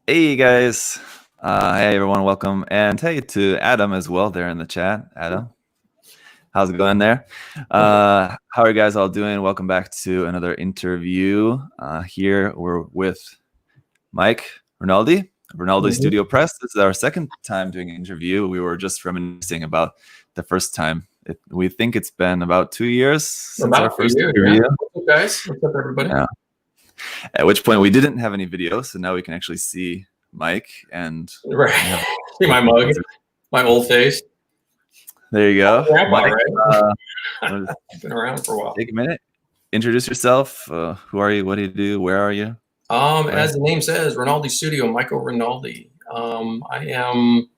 Hey guys, hey everyone, welcome, and hey to Adam as well there in the chat. Adam, how's it going there? How are you guys all doing? Welcome back to another interview. Here we're with Mike Rinaldi, Rinaldi Mhm. Studio Press. This is our second time doing an interview. We were just reminiscing about the first time. We think it's been about 2 years since our About 2 first years, yeah. interview. What's up, guys? What's up, everybody? Yeah. At which point we didn't have any videos, so now we can actually see Mike and Right. have See my mug, my old face. There you go. Grandpa, Mike, right? wanna Been around for a while. take a minute. Introduce yourself. Who are you? What do you do? Where are you? As the name says, Rinaldi Studio, Michael Rinaldi. I am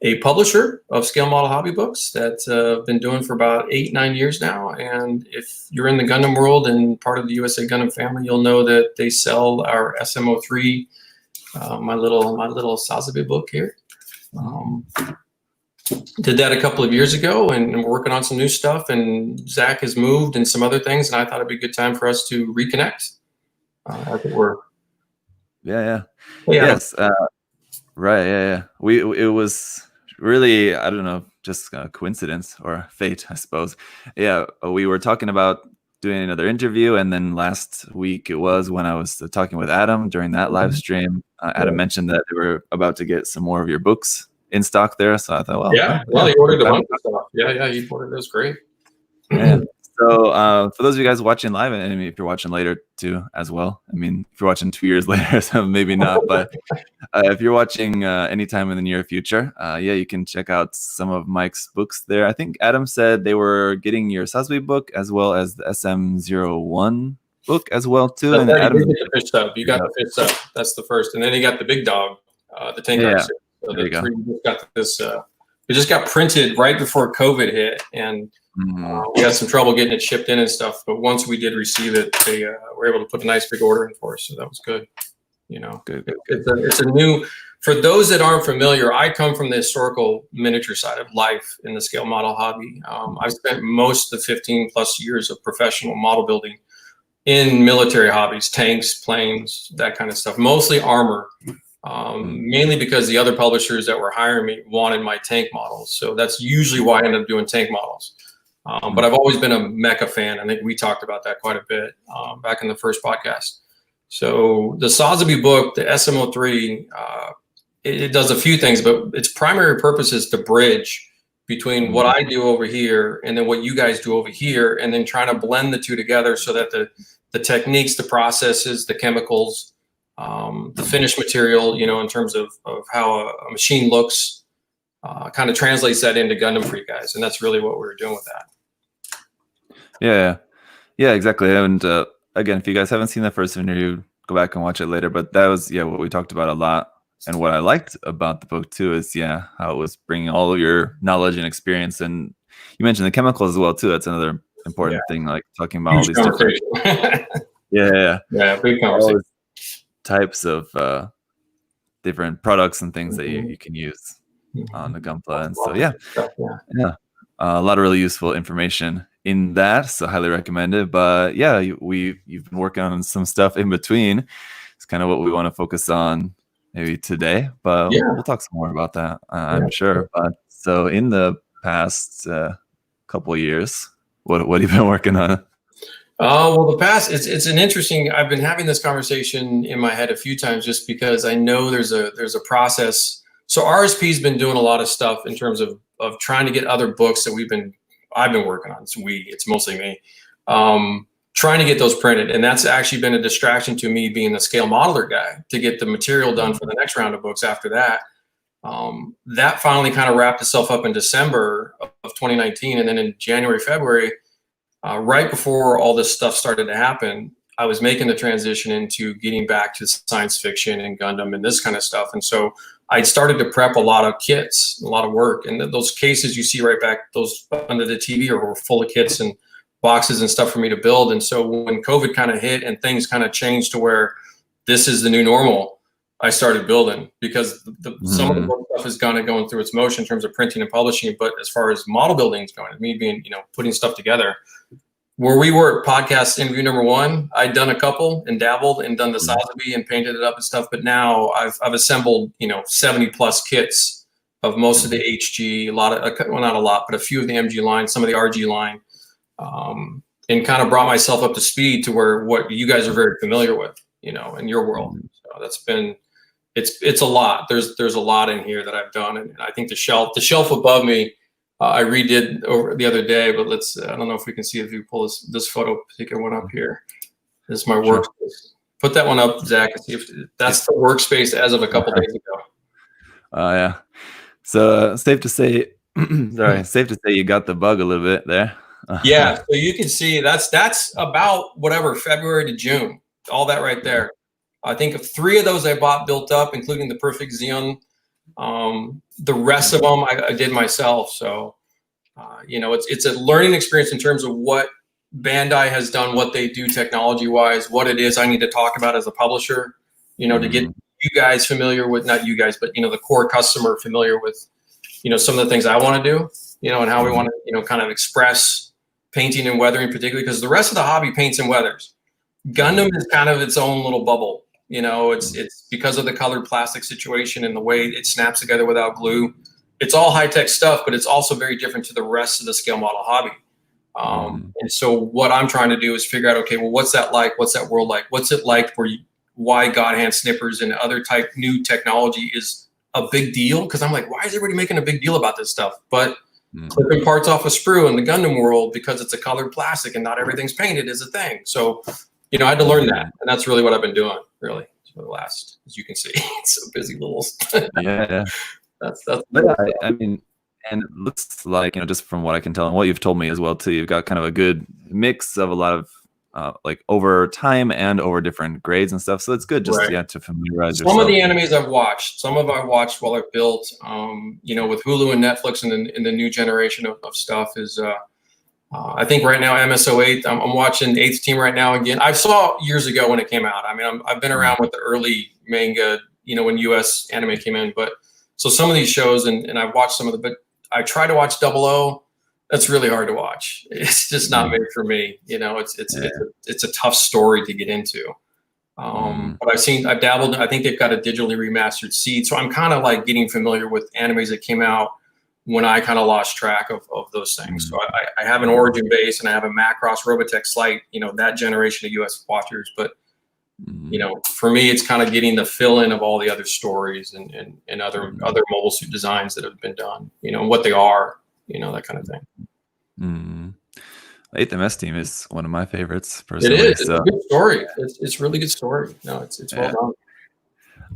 a publisher of scale model hobby books that I've been doing for about 8-9 years now. And if you're in the Gundam world and part of the USA Gundam family, you'll know that they sell our SM03, my little Sazabe book here. Did that a couple of years ago, and we're working on some new stuff, and Zach has moved and some other things, and I thought it'd be a good time for us to reconnect. As it were. Yeah. Yeah. Yes. Right. Yeah. It was really, I don't know, just a coincidence or fate, I suppose. Yeah. We were talking about doing another interview, and then last week it was when I was talking with Adam during that live stream. Adam mentioned that they were about to get some more of your books in stock there, so I thought, well, he ordered a bunch of stuff. Yeah, he ordered those. Great. Yeah. So for those of you guys watching live, and I mean, if you're watching later too as well, I mean, if you're watching 2 years later, so maybe not, but if you're watching anytime in the near future, yeah, you can check out some of Mike's books there. I think Adam said they were getting your Sasbi book as well as the SM01 book as well too. That's And right, Adam, you did get the fish sub. You got the fish sub. That's the first, and then he got the big dog, the tank. Yeah, So there you go. just got this. It just got printed right before COVID hit, and we had some trouble getting it shipped in and stuff. But once we did receive it, they were able to put a nice big order in for us, so that was good. You know, Good. It's a new. For those that aren't familiar, I come from the historical miniature side of life in the scale model hobby. I've spent most of the 15 plus years of professional model building in military hobbies, tanks, planes, that kind of stuff, mostly armor. Mainly because the other publishers that were hiring me wanted my tank models. So that's usually why I ended up doing tank models. But I've always been a mecha fan. I think we talked about that quite a bit back in the first podcast. So the Sazabi book, the SM03, it does a few things, but its primary purpose is to bridge between what I do over here and then what you guys do over here, and then trying to blend the two together so that the techniques, the processes, the chemicals, the finished material, you know, in terms of how a machine looks, kind of translates that into Gundam for you guys. And that's really what we were doing with that. Yeah, exactly. And again, if you guys haven't seen the first interview, go back and watch it later. But that was, what we talked about a lot. And what I liked about the book too is, how it was bringing all of your knowledge and experience. And you mentioned the chemicals as well too. That's another important thing, like talking about all these different, big conversation. Types of different products and things that you can use on the Gunpla. And so a lot of really useful information in that, so highly recommended. But you've been working on some stuff in between. It's kind of what we want to focus on maybe today, but we'll talk some more about that, I'm sure. But so in the past couple of years, what have you been working on? Well, the past, it's an interesting, I've been having this conversation in my head a few times just because I know there's a process. So RSP's been doing a lot of stuff in terms of trying to get other books that I've been working on. It's mostly me, trying to get those printed. And that's actually been a distraction to me being the scale modeler guy to get the material done for the next round of books after that. That finally kind of wrapped itself up in December of 2019. And then in January, February, right before all this stuff started to happen, I was making the transition into getting back to science fiction and Gundam and this kind of stuff. And so I started to prep a lot of kits, a lot of work. And those cases you see right back, those under the TV were full of kits and boxes and stuff for me to build. And so when COVID kind of hit and things kind of changed to where this is the new normal, I started building because some of the book stuff is kind of going through its motion in terms of printing and publishing. But as far as model building is going, me being, putting stuff together, where we were at podcast interview number 1, I'd done a couple and dabbled and done the Sotheby and painted it up and stuff. But now I've assembled, 70 plus kits of most of the HG, a lot of, well, not a lot, but a few of the MG line, some of the RG line, and kind of brought myself up to speed to where what you guys are very familiar with, in your world. So that's been, it's a lot. There's a lot in here that I've done. And I think the shelf above me, I redid over the other day, but I don't know if we can see if you pull this photo, particular one up here. This is my workspace. Put that one up, Zach, and see if that's the workspace as of a couple days ago. Yeah. So safe to say, safe to say you got the bug a little bit there. Yeah. So you can see that's about whatever, February to June, all that right there. I think of 3 of those I bought built up, including the Perfect Xeon. The rest of them I did myself. So, it's a learning experience in terms of what Bandai has done, what they do technology wise, what it is I need to talk about as a publisher, to get you guys familiar with, not you guys, but, the core customer familiar with, some of the things I want to do, and how we want to, kind of express painting and weathering particularly, because the rest of the hobby paints and weathers. Gundam is kind of its own little bubble. It's because of the colored plastic situation and the way it snaps together without glue. It's all high-tech stuff, but it's also very different to the rest of the scale model hobby. And so what I'm trying to do is figure out, okay, well, what's that like? What's that world like? What's it like why God hand snippers and other type new technology is a big deal? Because I'm like, why is everybody making a big deal about this stuff? But clipping parts off a sprue in the Gundam world, because it's a colored plastic and not everything's painted, is a thing. So I had to learn that, and that's really what I've been doing, really, for the last, as you can see, it's so busy little. Yeah. That's. But I mean, and it looks like, just from what I can tell and what you've told me as well too, you've got kind of a good mix of a lot of like over time and over different grades and stuff. So it's good just to familiarize yourself. Some of the animes I've watched, I've watched while I've built. With Hulu and Netflix and the new generation of stuff is. I think right now MSO8, I'm watching 8th Team right now again. I saw years ago when it came out. I mean, I've been around with the early manga, when US anime came in. But so some of these shows, and I've watched some of but I try to watch 00. That's really hard to watch. It's just not made for me. It's a tough story to get into. But I've dabbled. I think they've got a digitally remastered Seed. So I'm kind of like getting familiar with animes that came out when I kind of lost track of those things. So I have an Origin base and I have a Macross Robotech Slight, that generation of US watchers. But, for me, it's kind of getting the fill in of all the other stories and other mobile suit designs that have been done, what they are, that kind of thing. 8th MS Team is one of my favorites personally. It is. It's a good story. It's a really good story. No, it's well done.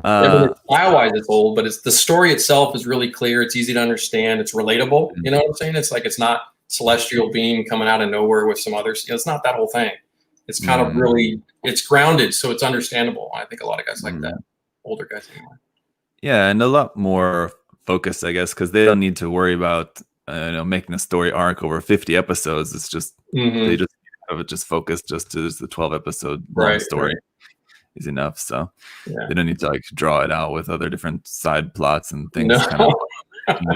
Style-wise, it's old, but the story itself is really clear. It's easy to understand. It's relatable. You know what I'm saying? It's like, it's not celestial being coming out of nowhere with some others. It's not that whole thing. It's kind of really, it's grounded, so it's understandable. I think a lot of guys like that, older guys anyway. Yeah, and a lot more focused, I guess, because they don't need to worry about making a story arc over 50 episodes. It's just they just have it just focused just to the 12 episode story. Is enough, so they don't need to like draw it out with other different side plots and things. Kind of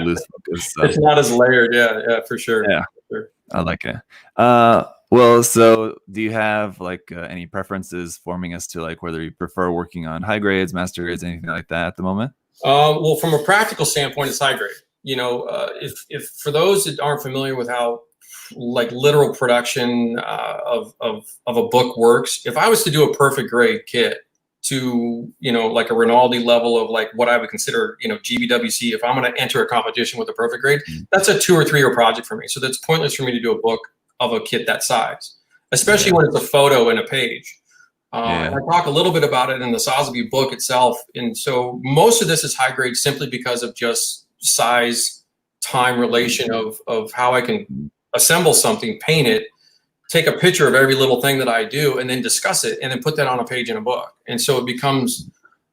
loose focus. So. It's not as layered, yeah, for sure. Yeah, for sure. I like it. Well, so do you have like any preferences forming as to like whether you prefer working on high grades, master grades, anything like that at the moment? Well, from a practical standpoint, it's high grade. If for those that aren't familiar with how like literal production of a book works, if I was to do a perfect grade kit to like a Rinaldi level of like what I would consider GBWC, if I'm going to enter a competition with a perfect grade, that's a 2 or 3 year project for me. So that's pointless for me to do a book of a kit that size, especially when it's a photo and a page. And I talk a little bit about it in the Sotheby book itself. And so most of this is high grade simply because of just size, time relation of how I can assemble something, paint it, take a picture of every little thing that I do, and then discuss it, and then put that on a page in a book. And so it becomes,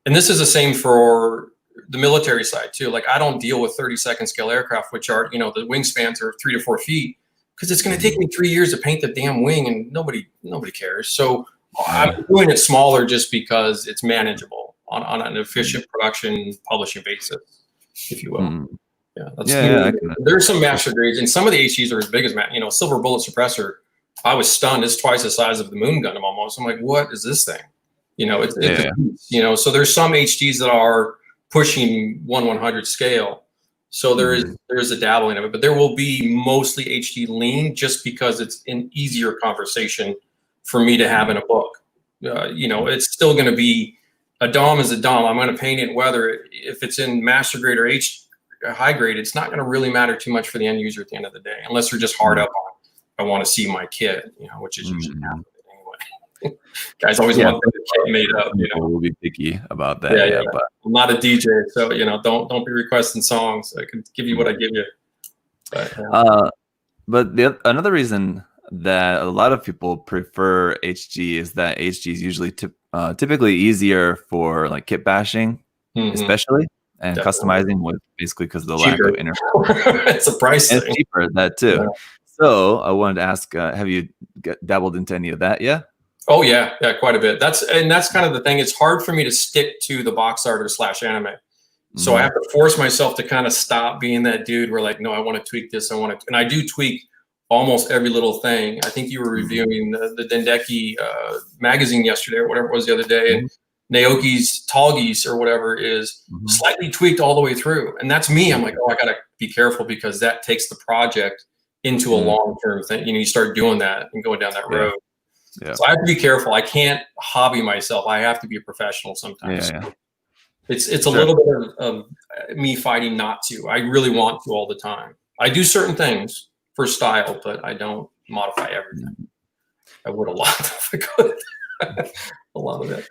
and this is the same for the military side too. Like I don't deal with 32nd scale aircraft, which are, the wingspans are 3 to 4 feet, because it's going to take me 3 years to paint the damn wing, and nobody cares. So I'm doing it smaller just because it's manageable on an efficient production publishing basis, if you will. There's some master grades, and some of the HGs are as big as Silver Bullet Suppressor. I was stunned. It's twice the size of the Moon Gundam almost. I'm like, what is this thing? You know, it's you know, so there's some HDs that are pushing 1/100 scale. So there is a dabbling of it, but there will be mostly HD lean just because it's an easier conversation for me to have in a book. You know, it's still going to be a DOM is a DOM. I'm going to paint it whether if it's in master grade or high grade. It's not going to really matter too much for the end user at the end of the day, unless they're just hard up on, I want to see my kit, you know, which is usually happening anyway. Guys always want the kit made up. You know, we'll be picky about that. But I'm not a DJ, so you know, don't be requesting songs. I can give you what I give you. But another reason that a lot of people prefer HG is that HG is usually typically easier for like kit bashing, especially, and customizing with basically because of the lack of interface. It's a price thing. It's cheaper, that too. Yeah. So I wanted to ask, have you dabbled into any of that yet? Oh yeah, quite a bit. That's kind of the thing. It's hard for me to stick to the box art or /anime. So I have to force myself to kind of stop being that dude where like, no, I want to tweak this. And I do tweak almost every little thing. I think you were reviewing the Dendeki magazine yesterday or whatever it was the other day. And Naoki's Tall Geese or whatever is slightly tweaked all the way through. And that's me. I'm like, oh, I got to be careful because that takes the project into a long-term thing. You know, you start doing that and going down that road. Yeah. So I have to be careful. I can't hobby myself. I have to be a professional sometimes. It's a little bit of me fighting not to. I really want to all the time. I do certain things for style, but I don't modify everything. I would a lot if I could. A lot of it.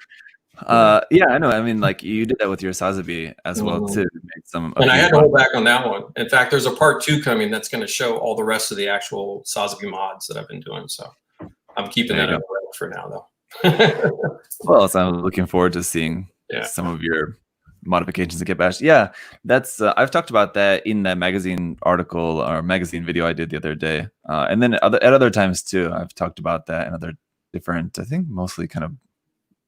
Yeah, I know. I mean, like you did that with your Sazabi as well too. And I had to hold back on that one. In fact, there's a part 2 coming that's going to show all the rest of the actual Sazabi mods that I've been doing. So I'm keeping that up for now, though. Well, so I'm looking forward to seeing some of your modifications to get bashed. Yeah, that's I've talked about that in that magazine article or magazine video I did the other day, and then at other times too. I've talked about that in other different. I think mostly kind of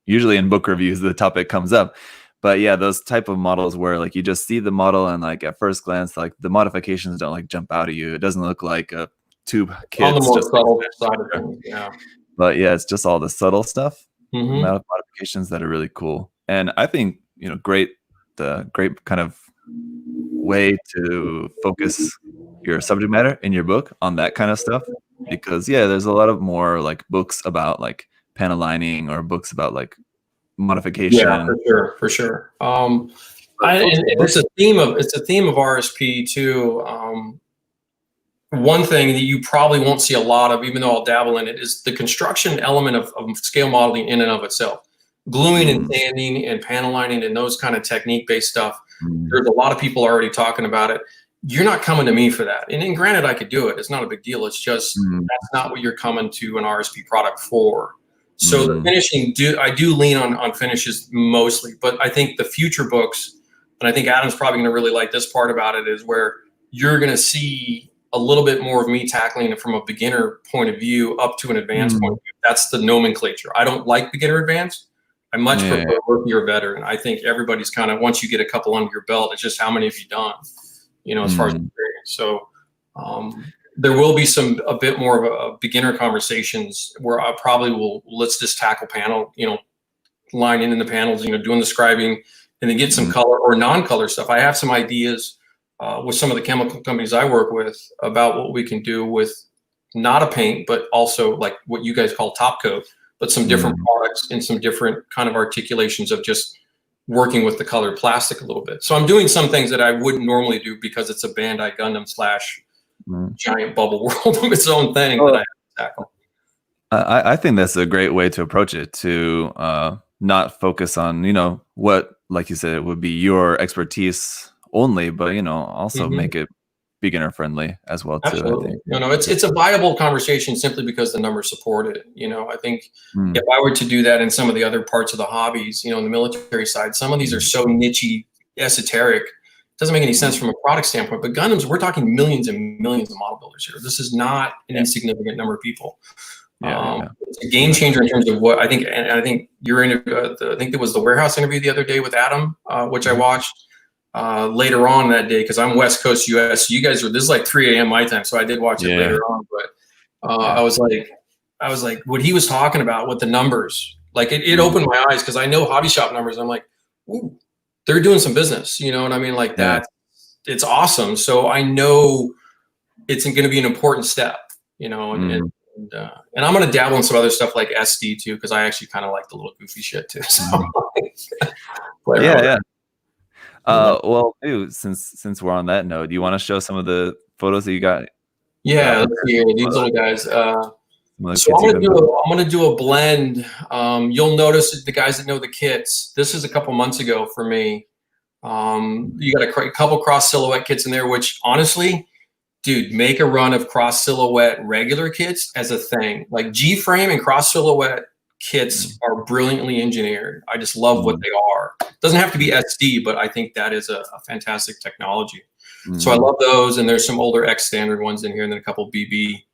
usually in book reviews the topic comes up. But yeah, those type of models where like you just see the model and like at first glance like the modifications don't like jump out at you. It doesn't look like a tube kit. On the more subtle side of things, yeah. But yeah, it's just all the subtle stuff, modifications that are really cool. And I think, you know, great kind of way to focus your subject matter in your book on that kind of stuff. Because there's a lot of more like books about like panel lining or books about like modification. Yeah, for sure. And it's a theme of RSP too. One thing that you probably won't see a lot of, even though I'll dabble in it, is the construction element of scale modeling in and of itself. Gluing and sanding and panel lining and those kind of technique-based stuff. There's a lot of people already talking about it. You're not coming to me for that. And granted, I could do it. It's not a big deal. It's just that's not what you're coming to an RSP product for. So the finishing, I do lean on finishes mostly, but I think the future books, and I think Adam's probably going to really like this part about it, is where you're going to see a little bit more of me tackling it from a beginner point of view up to an advanced point of view. That's the nomenclature. I don't like beginner advanced. I much prefer rookie or veteran. I think everybody's kind of, once you get a couple under your belt, it's just how many have you done, you know, as far as experience. So there will be a bit more of a beginner conversations where I probably let's just tackle panel, you know, lining in the panels, you know, doing the scribing, and then get some color or non-color stuff. I have some ideas with some of the chemical companies I work with about what we can do with not a paint, but also like what you guys call top coat, but some different products and some different kind of articulations of just working with the colored plastic a little bit. So I'm doing some things that I wouldn't normally do because it's a Bandai Gundam / giant bubble world of its own thing that I have to tackle. I think that's a great way to approach it, to not focus on, you know, what, like you said, it would be your expertise only, but, you know, also make it beginner friendly as well too. Absolutely. I think. No, it's a viable conversation simply because the numbers support it. You know, I think if I were to do that in some of the other parts of the hobbies, you know, in the military side, some of these are so niche-y, esoteric. It doesn't make any sense from a product standpoint. But Gundams, we're talking millions and millions of model builders here. This is not an insignificant number of people. It's a game changer in terms of what I think. And I think you're in. I think there was the warehouse interview the other day with Adam, which I watched. Later on that day, because I'm West Coast US. So you guys this is like 3 a.m. my time, so I did watch it later on. But I was like, I was like, what he was talking about with the numbers, like it opened my eyes, because I know hobby shop numbers. I'm like, ooh, they're doing some business. You know what I mean? Like that, it's awesome. So I know it's going to be an important step, you know, and I'm going to dabble in some other stuff like SD too, because I actually kind of like the little goofy shit too. So yeah. Well, too, since we're on that note, do you want to show some of the photos that you got? Yeah, let's see here. These little guys. So I'm gonna do a blend. You'll notice the guys that know the kits. This is a couple months ago for me. You got a couple cross silhouette kits in there, which honestly, dude, make a run of cross silhouette regular kits as a thing. Like G-frame and cross silhouette kits are brilliantly engineered. I just love what they are. It doesn't have to be SD, but I think that is a fantastic technology. So I love those, and there's some older X standard ones in here, and then a couple BB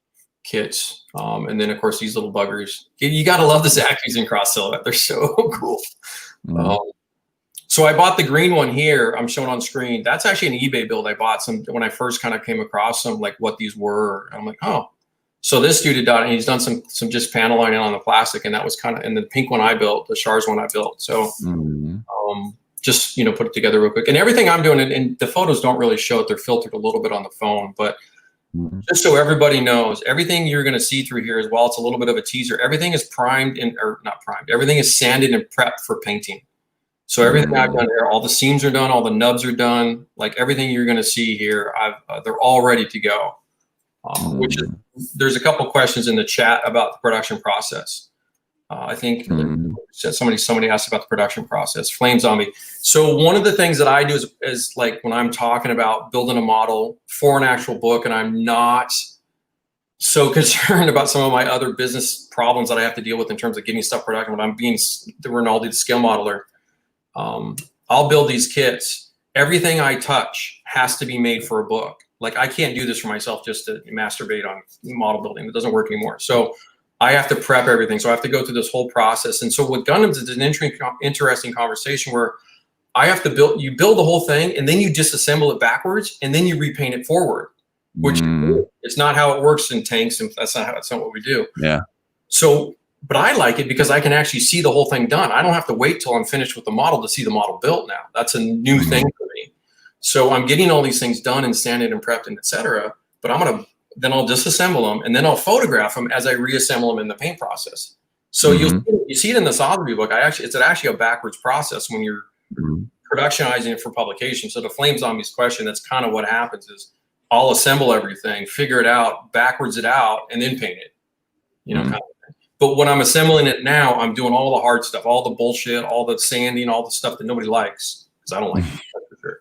kits, and then of course these little buggers. You got to love the Zackies in cross silhouette; they're so cool. So I bought the green one here. I'm showing on screen. That's actually an eBay build. I bought some when I first kind of came across them, like what these were. I'm like, oh. So this dude had done, and he's done some just panel lining on the plastic, and that was kind of, and the pink one I built, the Shars one I built. So just, you know, put it together real quick. And everything I'm doing, and the photos don't really show it. They're filtered a little bit on the phone, but just so everybody knows, everything you're going to see through here, as well, it's a little bit of a teaser. Everything is primed or not primed. Everything is sanded and prepped for painting. So everything I've done here, all the seams are done, all the nubs are done. Like everything you're going to see here, they're all ready to go. Which is, there's a couple questions in the chat about the production process. I think somebody asked about the production process. Flame Zombie. So one of the things that I do is like when I'm talking about building a model for an actual book, and I'm not so concerned about some of my other business problems that I have to deal with in terms of getting stuff production, when I'm being the Rinaldi, the scale modeler, I'll build these kits. Everything I touch has to be made for a book. Like I can't do this for myself just to masturbate on model building. It doesn't work anymore. So I have to prep everything. So I have to go through this whole process. And so with Gundams, it's an interesting conversation where I have to you build the whole thing, and then you disassemble it backwards, and then you repaint it forward, which it's not how it works in tanks. And that's not what we do. Yeah. So, but I like it because I can actually see the whole thing done. I don't have to wait till I'm finished with the model to see the model built now. That's a new thing for me. So I'm getting all these things done and sanded and prepped and et cetera, but then I'll disassemble them, and then I'll photograph them as I reassemble them in the paint you see it in the Sotheby book. It's actually a backwards process when you're productionizing it for publication. So to Flame Zombie's question, that's kind of what happens is I'll assemble everything, figure it out, backwards it out, and then paint it, you know, kind of thing. But when I'm assembling it now, I'm doing all the hard stuff, all the bullshit, all the sanding, all the stuff that nobody likes, because I don't like it, for sure.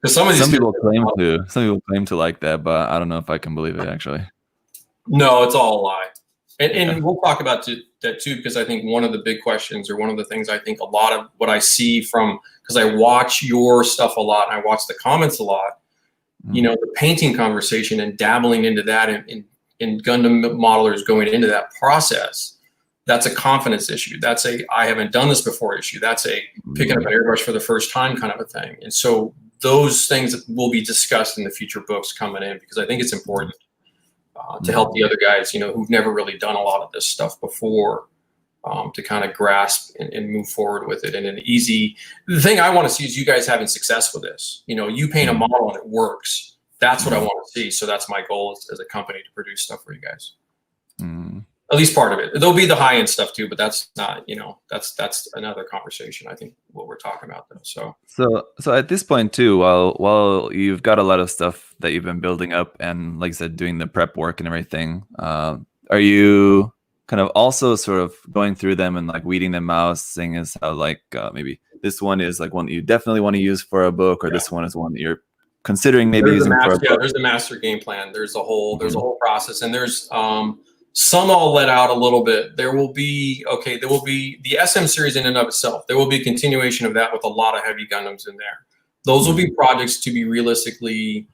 Because some people claim to like that, but I don't know if I can believe it actually. No, it's all a lie. And we'll talk about that too, because I think one of the big questions, or one of the things I think a lot of what I see from, because I watch your stuff a lot and I watch the comments a lot, you know, the painting conversation and dabbling into that and Gundam modelers going into that process, that's a confidence issue. That's I haven't done this before issue. That's a picking up an airbrush for the first time kind of a thing. And so those things will be discussed in the future books coming in, because I think it's important to help the other guys, you know, who've never really done a lot of this stuff before, to kind of grasp and move forward with it. And the thing I want to see is you guys having success with this. You know, you paint a model and it works. That's what I want to see. So that's my goal as a company, to produce stuff for you guys. At least part of it. There'll be the high end stuff too, but that's not, you know, that's another conversation. I think what we're talking about though. So at this point too, while you've got a lot of stuff that you've been building up, and like I said, doing the prep work and everything, are you kind of also sort of going through them and like weeding them out, seeing as how like maybe this one is like one that you definitely want to use for a book, or this one is one that you're considering maybe using for a book? There's the master game plan. There's a whole process, and there's some I'll let out a little bit. There will be the SM series in and of itself. There will be a continuation of that with a lot of heavy Gundams in there. Those will be projects to be realistically,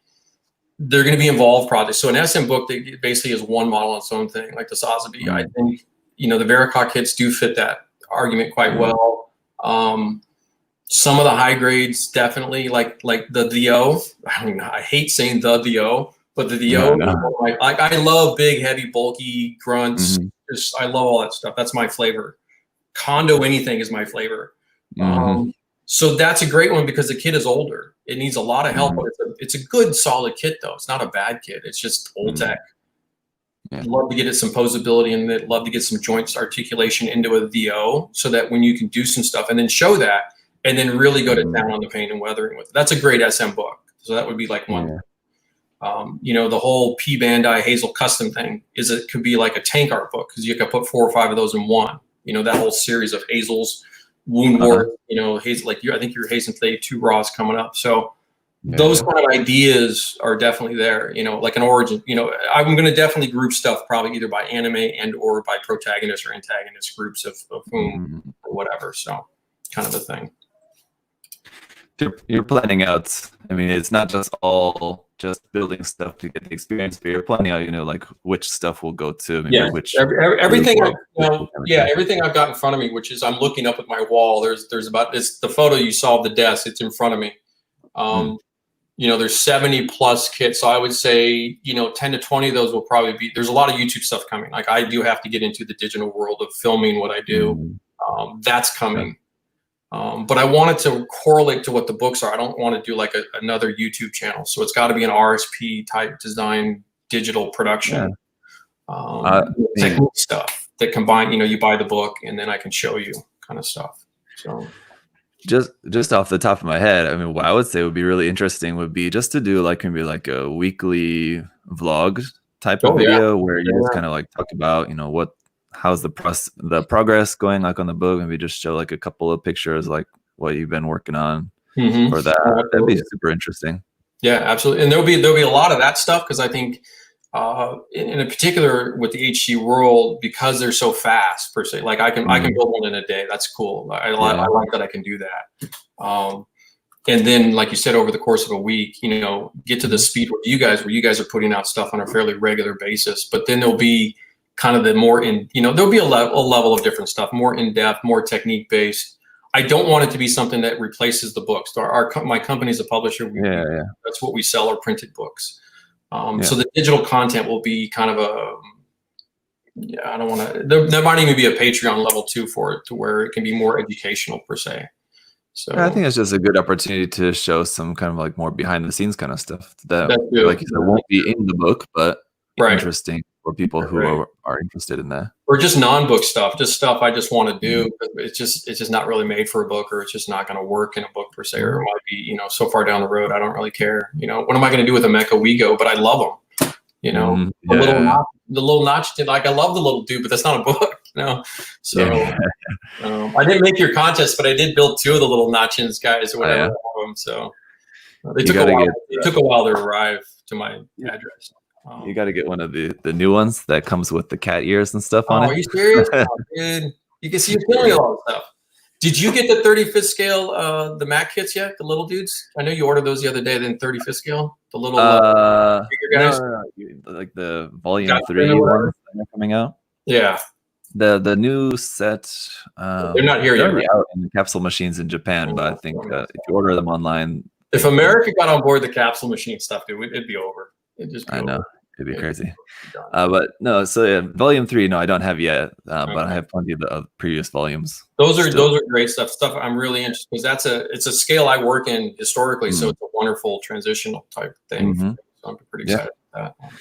they're going to be involved projects. So an SM book, they basically is one model on its own thing, like the Sotheby. I think, you know, the Veracog kits do fit that argument quite well. Some of the high grades definitely, like the DO. I hate saying the DO, But the VO, I love big, heavy, bulky grunts. I love all that stuff. That's my flavor. Kondo anything is my flavor. So that's a great one because the kit is older. It needs a lot of help, but it's a good, solid kit though. It's not a bad kit. It's just old tech. Yeah. Love to get it some posability in it. Love to get some joints articulation into a VO so that when you can do some stuff and then show that and then really go to town on the paint and weathering with it. That's a great SM book. So that would be like one. You know, the whole P Bandai Hazel custom thing could be like a tank art book because you could put 4 or 5 of those in one. You know, that whole series of Hazels, Wound War, you know, Hazel, like I think your Hazen Clay 2 Raws coming up. So those kind of ideas are definitely there, you know, like an origin, you know, I'm going to definitely group stuff probably either by anime and or by protagonist or antagonist groups of whom or whatever. So kind of a thing. You're planning out, I mean, it's not just all just building stuff to get the experience, but you're planning out, you know, like which stuff will go to, maybe which everything, everything I've got in front of me, which is I'm looking up at my wall. There's about this, the photo you saw of the desk, it's in front of me. You know, there's 70 plus kits. So I would say, you know, 10 to 20 of those will probably be, there's a lot of YouTube stuff coming. Like I do have to get into the digital world of filming what I do. That's coming. But I wanted to correlate to what the books are. I don't want to do like another YouTube channel. So it's got to be an RSP type design, digital production, technique stuff that combine, you know, you buy the book and then I can show you kind of stuff. So just off the top of my head, I mean, what I would say would be really interesting would be just to do like maybe like a weekly vlog type of video where you just kind of like talk about, you know, how's the progress going like on the book, maybe just show like a couple of pictures like what you've been working on for that. That'd be super interesting. Yeah, absolutely. And there'll be a lot of that stuff because I think in particular with the HC world, because they're so fast per se, like I can build one in a day. That's cool. I like that I can do that. And then, like you said, over the course of a week, you know, get to the speed where you guys are putting out stuff on a fairly regular basis. But then there'll be kind of the more there'll be a level of different stuff, more in depth, more technique based. I don't want it to be something that replaces the books. My company's a publisher. That's what we sell, are printed books. So the digital content will be kind of I don't want to, there might even be a Patreon level too for it to where it can be more educational per se. So I think it's just a good opportunity to show some kind of like more behind the scenes kind of stuff that like you said, won't be in the book, but interesting for people who are interested in that. Or just non-book stuff, just stuff I just want to do. It's just not really made for a book, or it's just not going to work in a book per se, or it might be, you know, so far down the road, I don't really care. You know, what am I going to do with a Mecha Wego? But I love them. You know, the little notch, like I love the little dude, but that's not a book, you know? So I didn't make your contest, but I did build 2 of the little notchins guys or whatever. So they took a while to arrive to my address. You got to get one of the new ones that comes with the cat ears and stuff on it. Are you serious? Dude, you can see you're feeling all that stuff. Did you get the 35th scale, the Mac kits yet? The little dudes? I know you ordered those the other day. Then 35th scale, the little bigger guys. No. Like the volume 3 ones that are coming out. Yeah. The new set. They're not here yet. Out in the capsule machines in Japan, but I think if you order them online, if America got on board the capsule machine stuff, dude, it'd be over. I know. It'd be crazy. But no, so volume 3, no, I don't have yet, but I have plenty of the previous volumes. Those are great stuff I'm really interested, because it's a scale I work in historically, so it's a wonderful transitional type thing. So I'm pretty excited about that.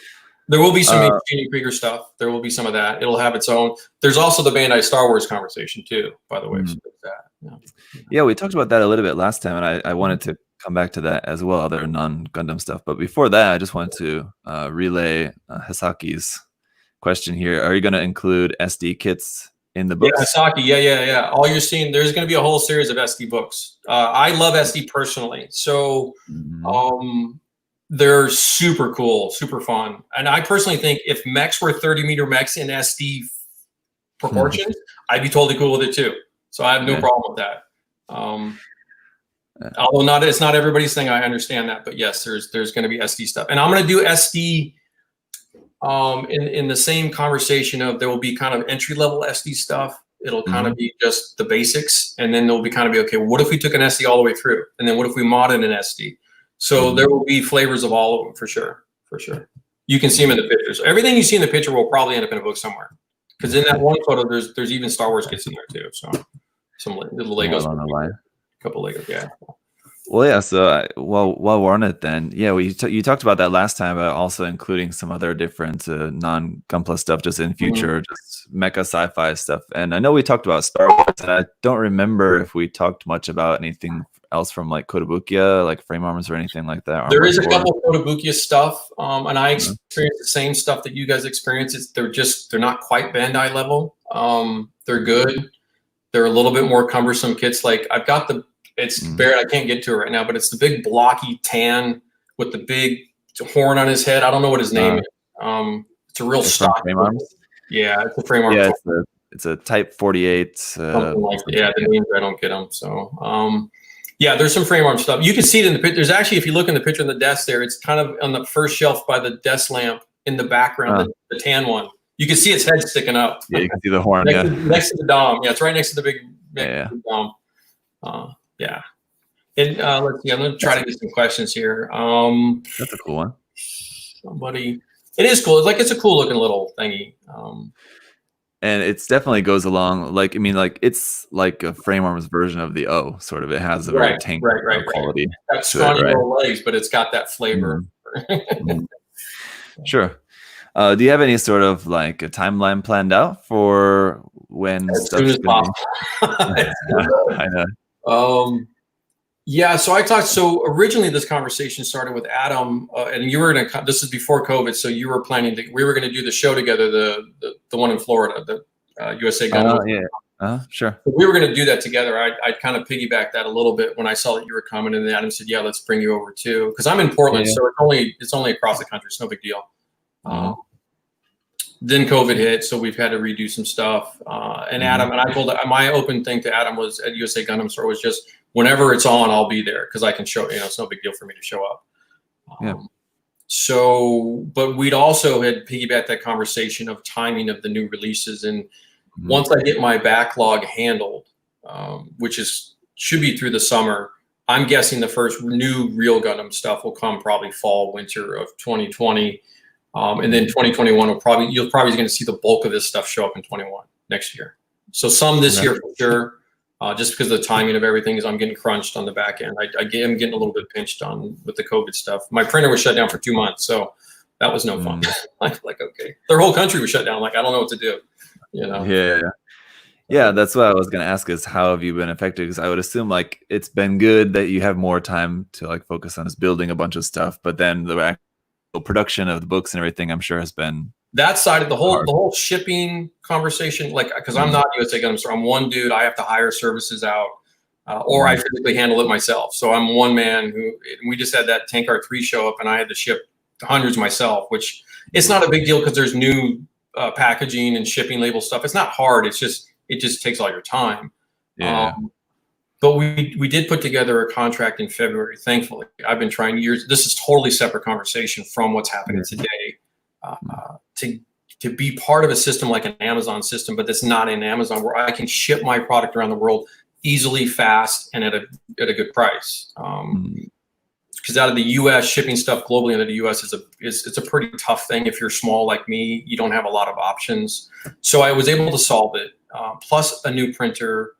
There will be some Genie Krieger stuff. There will be some of that. It'll have its own. There's also the Bandai Star Wars conversation too, by the way. So yeah, we talked about that a little bit last time, and I wanted to come back to that as well, other non-Gundam stuff. But before that, I just wanted to relay Hisaki's question here. Are you going to include SD kits in the books? Yeah, Hisaki, yeah. All you're seeing, there's going to be a whole series of SD books. I love SD personally. So they're super cool, super fun. And I personally think if mechs were 30-meter mechs in SD proportions, I'd be totally cool with it too. So I have no problem with that. Although it's not everybody's thing, I understand that, but yes, there's going to be SD stuff, and I'm going to do SD in the same conversation of there will be kind of entry level SD stuff. It'll kind of be just the basics, and then there'll be kind of okay, what if we took an SD all the way through, and then what if we modded an SD? So there will be flavors of all of them for sure. for sure. You can see them in the pictures. Everything you see in the picture will probably end up in a book somewhere. Because in that one photo, there's even Star Wars kits in there too. So some little Legos, a couple Legos, yeah. Well, yeah. So, while we're on it, then, yeah, you talked about that last time, about also including some other different non-Gunpla stuff, just in future, just mecha sci-fi stuff. And I know we talked about Star Wars, and I don't remember if we talked much about anything else from like Kotobukiya, like frame arms or anything like that. There is a couple of Kotobukiya stuff, and I experienced the same stuff that you guys experience. They're not quite Bandai level. They're good. They're a little bit more cumbersome kits. Like I've got it's Barrett. I can't get to it right now, but it's the big blocky tan with the big horn on his head. I don't know what his name is. It's a real stock frame arms. Yeah, it's a frame arm. Yeah, it's a Type 48. Something like that. Yeah, the names I don't get them. So yeah, there's some frame arm stuff. You can see it in the picture. There's actually, if you look in the picture on the desk there, it's kind of on the first shelf by the desk lamp in the background, the tan one. You can see its head sticking up. Yeah, you can see the horn. Next to the dom. Yeah, it's right next to the big dom. Yeah. And let's see. I'm going to try to get some questions here. That's a cool one. Somebody. It is cool. It's a cool looking little thingy. And it's definitely goes along. Like, I mean, like it's like a frame arms version of the O, sort of. It has a very tank quality. Got scrawny little legs, but it's got that flavor. Sure. Do you have any sort of like a timeline planned out for when stuff is possible? I know. Yeah, so originally this conversation started with Adam, and you were gonna. This is before COVID, so you were planning to. We were gonna do the show together, the one in Florida, the USA Gundam. Sure. So we were gonna do that together. I kind of piggybacked that a little bit when I saw that you were coming, and then Adam said, "Yeah, let's bring you over too," because I'm in Portland, so it's only across the country. It's no big deal. Then COVID hit, so we've had to redo some stuff. And Adam, and I told my open thing to Adam was at USA Gundam Store was just whenever it's on, I'll be there because I can show. It's no big deal for me to show up. So, but we'd also had piggybacked that conversation of timing of the new releases, and once I get my backlog handled, which should be through the summer, I'm guessing the first new real Gundam stuff will come probably fall, winter of 2020. And then 2021 you're probably going to see the bulk of this stuff show up in 21 next year. So some this year for sure, just because of the timing of everything is I'm getting crunched on the back end. I'm getting a little bit pinched with the COVID stuff. My printer was shut down for 2 months, so that was no fun. like okay, their whole country was shut down. Like I don't know what to do. Yeah, that's what I was going to ask is how have you been affected? Because I would assume like it's been good that you have more time to like focus on just building a bunch of stuff, but then the actual production of the books and everything I'm sure has been that side of the whole shipping conversation, like because I'm not USA Gundam Store. I'm one dude. I have to hire services out or I physically handle it myself. So I'm one man we just had that Tank R3 show up and I had to ship hundreds myself, which it's not a big deal because there's new packaging and shipping label stuff. It's not hard. It just takes all your time. But we did put together a contract in February. Thankfully, I've been trying years. This is totally separate conversation from what's happening today. To be part of a system like an Amazon system, but that's not in Amazon, where I can ship my product around the world easily, fast, and at a good price. Because out of the U.S., shipping stuff globally into the U.S. it's a pretty tough thing. If you're small like me, you don't have a lot of options. So I was able to solve it. Plus a new printer.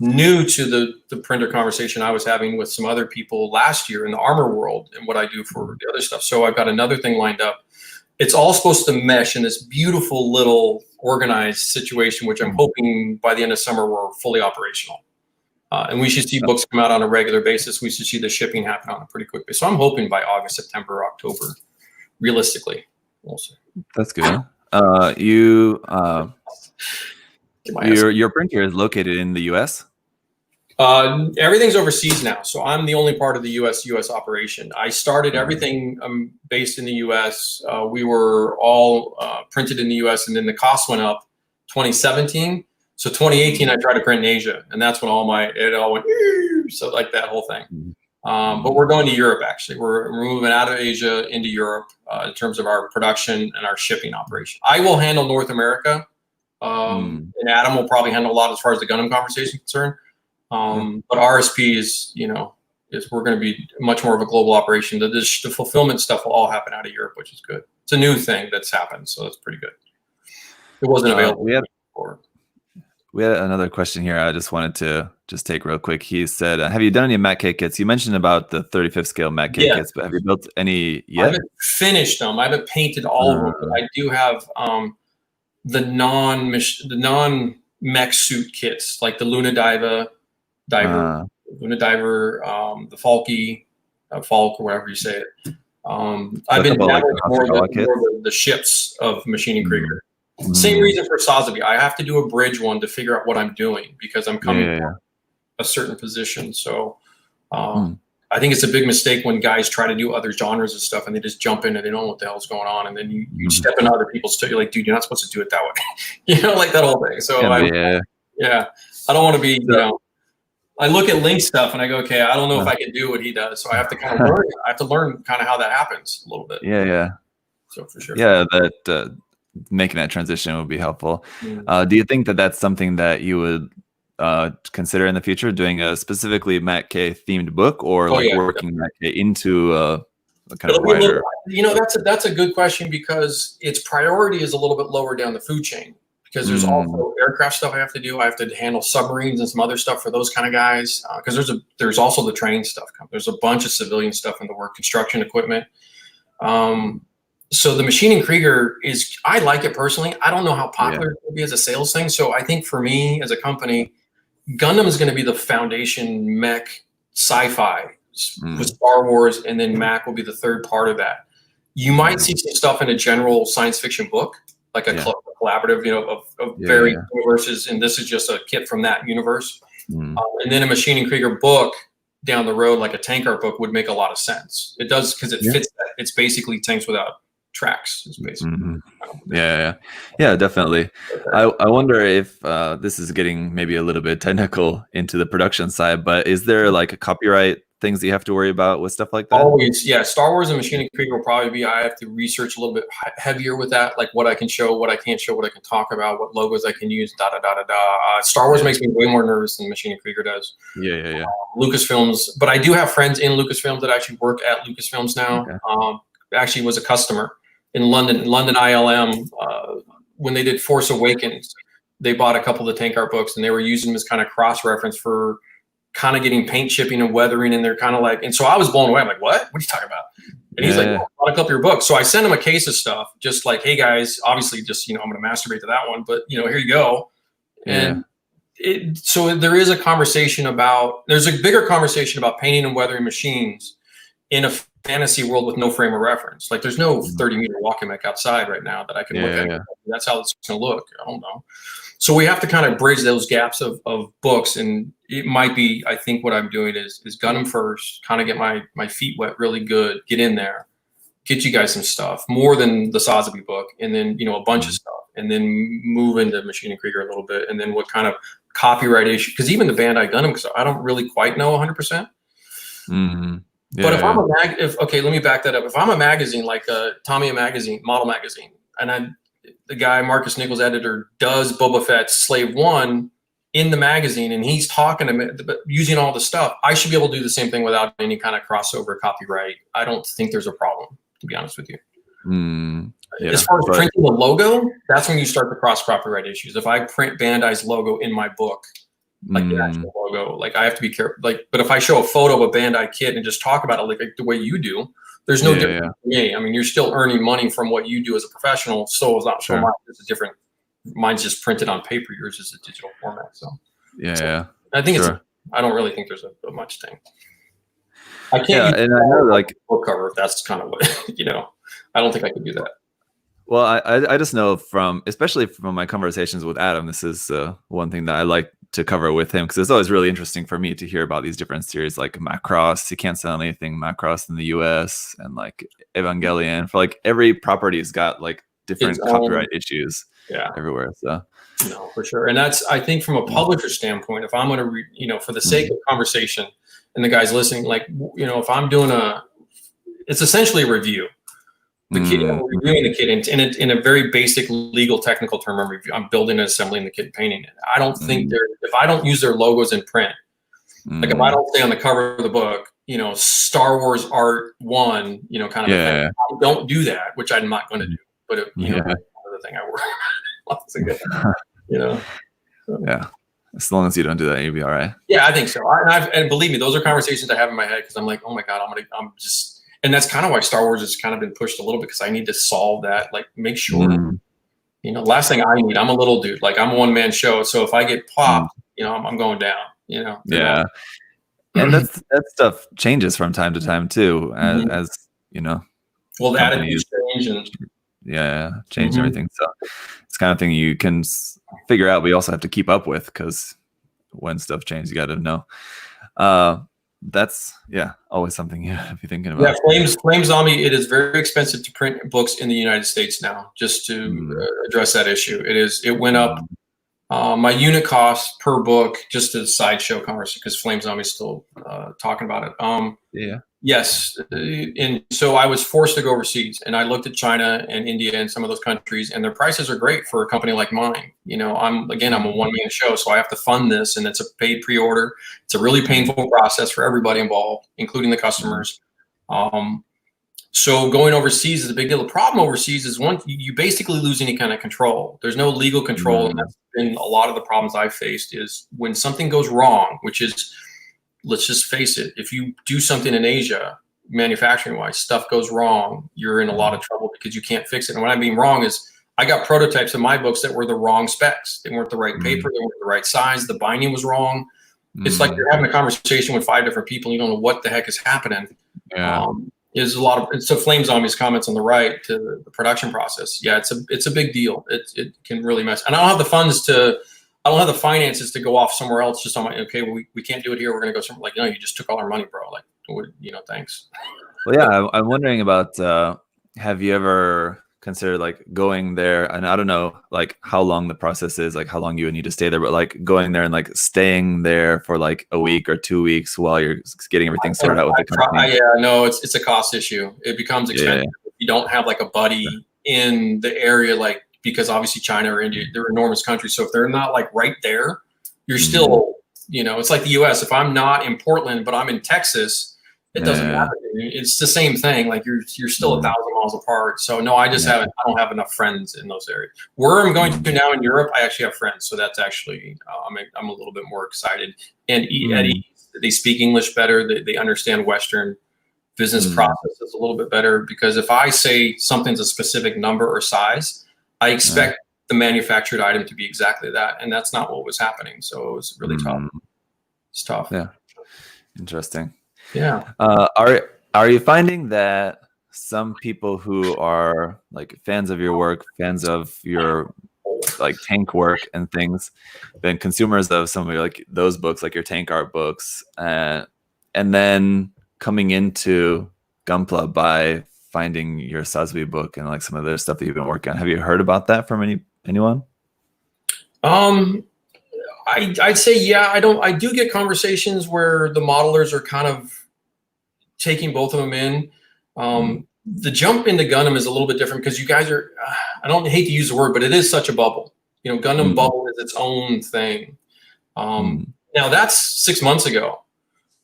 New to the printer conversation I was having with some other people last year in the armor world and what I do for the other stuff. So I've got another thing lined up. It's all supposed to mesh in this beautiful little organized situation, which I'm hoping by the end of summer we're fully operational. And we should see books come out on a regular basis. We should see the shipping happen on a pretty quick basis. So I'm hoping by August, September, October, realistically. We'll see. That's good. Your printer is located in the U.S.? Everything's overseas now, so I'm the only part of the U.S. operation. I started everything based in the U.S. We were all printed in the U.S., and then the cost went up 2017. So 2018, I tried to print in Asia, and that's when it all went so like that whole thing. But we're going to Europe, actually. We're moving out of Asia into Europe in terms of our production and our shipping operation. I will handle North America. And Adam will probably handle a lot as far as the Gundam conversation is concerned. But RSP is, is we're going to be much more of a global operation. The fulfillment stuff will all happen out of Europe, which is good. It's a new thing that's happened, so that's pretty good. It wasn't available before. We had another question here. I just wanted to just take real quick. He said, have you done any Mac-K kits? You mentioned about the 35th scale Mac-K kits, but have you built any yet? I haven't finished them. I haven't painted all of them, but I do have the non-mech suit kits, like the Luna Diver, the Falky, Falk, or whatever you say it. I've been dabbling more of the ships of Machine and Krieger. Same reason for Sotheby. I have to do a bridge one to figure out what I'm doing because I'm coming from a certain position. So I think it's a big mistake when guys try to do other genres of stuff and they just jump in and they don't know what the hell's going on. And then you step into other people's stuff. You're like, dude, you're not supposed to do it that way. You know, like that whole thing. So I don't want to be, you know, I look at Link stuff and I go, okay, I don't know if I can do what he does. So I have to kind of learn. I have to learn kind of how that happens a little bit. So for sure. Yeah, that making that transition would be helpful. Do you think that that's something that you would consider in the future, doing a specifically Mac-K themed book, or working Mac-K into a kind of wider? You know, that's a good question because its priority is a little bit lower down the food chain. Because there's also aircraft stuff I have to do. I have to handle submarines and some other stuff for those kind of guys. Because there's also the train stuff. There's a bunch of civilian stuff in the work, construction equipment. So the Machine and Krieger I like it personally. I don't know how popular it will be as a sales thing. So I think for me as a company, Gundam is going to be the foundation mech sci-fi with Star Wars, and then Mac will be the third part of that. You might see some stuff in a general science fiction book, like a collaborative, you know, of various universes, and this is just a kit from that universe. And then a Machine and Krieger book down the road, like a tank art book, would make a lot of sense. It does because it fits that. It's basically tanks without tracks. It's basically. Yeah, definitely. I wonder if this is getting maybe a little bit technical into the production side, but is there like a copyright things that you have to worry about with stuff like that? Always, yeah. Star Wars and Machine and Krieger will probably be. I have to research a little bit heavier with that, like what I can show, what I can't show, what I can talk about, what logos I can use. Star Wars makes me way more nervous than Machine and Krieger does. Lucasfilms, but I do have friends in Lucasfilms that actually work at Lucasfilms now. Actually, was a customer in London ILM when they did Force Awakens. They bought a couple of the tank art books and they were using them as kind of cross-reference for kind of getting paint chipping and weathering, and they're kind of like, and so I was blown away. I'm like, what are you talking about? And he's like, well, I bought a couple of your books. So I sent him a case of stuff, just like, hey guys, obviously just, you know, I'm going to masturbate to that one, but you know, here you go. And so there is a conversation there's a bigger conversation about painting and weathering machines in a fantasy world with no frame of reference. Like there's no 30-meter walking mech outside right now that I can look at. That's how it's going to look. I don't know. So we have to kind of bridge those gaps of books, and it might be, I think what I'm doing is Gundam first, kind of get my feet wet really good, get in there, get you guys some stuff, more than the Sotheby book, and then, you know, a bunch of stuff, and then move into Machine and Krieger a little bit, and then what kind of copyright issue, because even the Bandai Gundam, because I don't really quite know 100%. But if I'm let me back that up. If I'm a magazine, like Tamiya magazine, model magazine, and the guy, Marcus Nichols, editor, does Boba Fett's Slave One in the magazine, and he's talking to me, using all the stuff, I should be able to do the same thing without any kind of crossover copyright. I don't think there's a problem, to be honest with you. As far as printing the logo, that's when you start the cross copyright issues. If I print Bandai's logo in my book, like the actual logo, like I have to be careful. Like, but if I show a photo of a Bandai kit and just talk about it like the way you do, there's no difference for me. I mean, you're still earning money from what you do as a professional. So is not so much. It's a different. Mine's just printed on paper. Yours is a digital format. So I think I don't really think there's a much thing. I can't. And I know, like, book cover. If that's kind of what you know. I don't think I could do that. Well, I just know especially from my conversations with Adam, this is one thing that I like to cover with him, because it's always really interesting for me to hear about these different series, like Macross. You can't sell anything Macross in the US, and like Evangelion. For like every property's got like different copyright issues everywhere. So no, for sure. And that's, I think, from a publisher standpoint, if I'm going to you know, for the sake of conversation and the guys listening, like, you know, if I'm doing it's essentially a review. The kit, reviewing the kit in a very basic legal technical term. I'm building and assembling the kit and painting it. I don't think if I don't use their logos in print, like if I don't say on the cover of the book, Star Wars art 1, kind of a thing. Yeah. Don't do that, which I'm not going to do. But Yeah. another thing I work. That's a good, So. Yeah. As long as you don't do that, you'll be all right. Yeah, I think so. And believe me, those are conversations I have in my head because I'm like, oh my god, and that's kind of why Star Wars has kind of been pushed a little bit because I need to solve that. Like, make sure. Last thing I need. I'm a little dude. Like, I'm a one-man show. So if I get popped, I'm going down. Yeah. And that stuff changes from time to time too, as well, the attitudes change and change everything. So it's kind of thing you can figure out, but you also have to keep up with because when stuff changes, you got to know. That's always something you have to be thinking about. Yeah, Flame Zombie. It is very expensive to print books in the United States now. Just to address that issue, it went up. My unit cost per book, just a sideshow conversation because Flame Zombie's still talking about it. Yes, and so I was forced to go overseas, and I looked at China and India and some of those countries, and their prices are great for a company like mine. I'm a one-man show, so I have to fund this, and it's a paid pre-order. It's a really painful process for everybody involved, including the customers. So going overseas is a big deal. The problem overseas is you basically lose any kind of control. There's no legal control, and that's been a lot of the problems I've faced. Is when something goes wrong, which is, let's just face it, if you do something in Asia, manufacturing-wise, stuff goes wrong, you're in a lot of trouble because you can't fix it. And what I mean wrong is I got prototypes of my books that were the wrong specs. They weren't the right paper. They weren't the right size. The binding was wrong. It's like you're having a conversation with 5 different people, and you don't know what the heck is happening. Is a lot of so Flame Zombie's comments on the right to the production process. Yeah, it's a big deal. It can really mess. And I don't have the finances to go off somewhere else. Just on my well, we can't do it here. We're gonna go somewhere. Like, no, you just took all our money, bro. Like, thanks. Well, yeah, I'm wondering about. Have you ever considered like going there? And I don't know like how long the process is, like how long you would need to stay there, but like going there and like staying there for like a week or 2 weeks while you're getting everything sorted out with the company. No, it's a cost issue. It becomes expensive if you don't have like a buddy in the area, like because obviously China or India, they're enormous countries. So if they're not like right there, you're still, it's like the US. If I'm not in Portland, but I'm in Texas, it doesn't matter. It's the same thing. Like you're still 1,000 miles apart. So no, I just I don't have enough friends in those areas. Where I'm going to now in Europe, I actually have friends. So that's actually, I'm a little bit more excited. And at ease, they speak English better. They understand Western business processes a little bit better, because if I say something's a specific number or size, I expect the manufactured item to be exactly that. And that's not what was happening. So it was really tough. It's tough. Yeah. Interesting. Yeah. Are you finding that some people who are like fans of your work, fans of your like tank work and things, been consumers of some of your, like those books, like your tank art books, and then coming into Gunpla by finding your Sasbi book and like some of the stuff that you've been working on? Have you heard about that from anyone? I'd say, I do get conversations where the modelers are kind of taking both of them in. The jump into Gundam is a little bit different because you guys are, I don't hate to use the word, but it is such a bubble. Gundam bubble is its own thing. Now that's 6 months ago.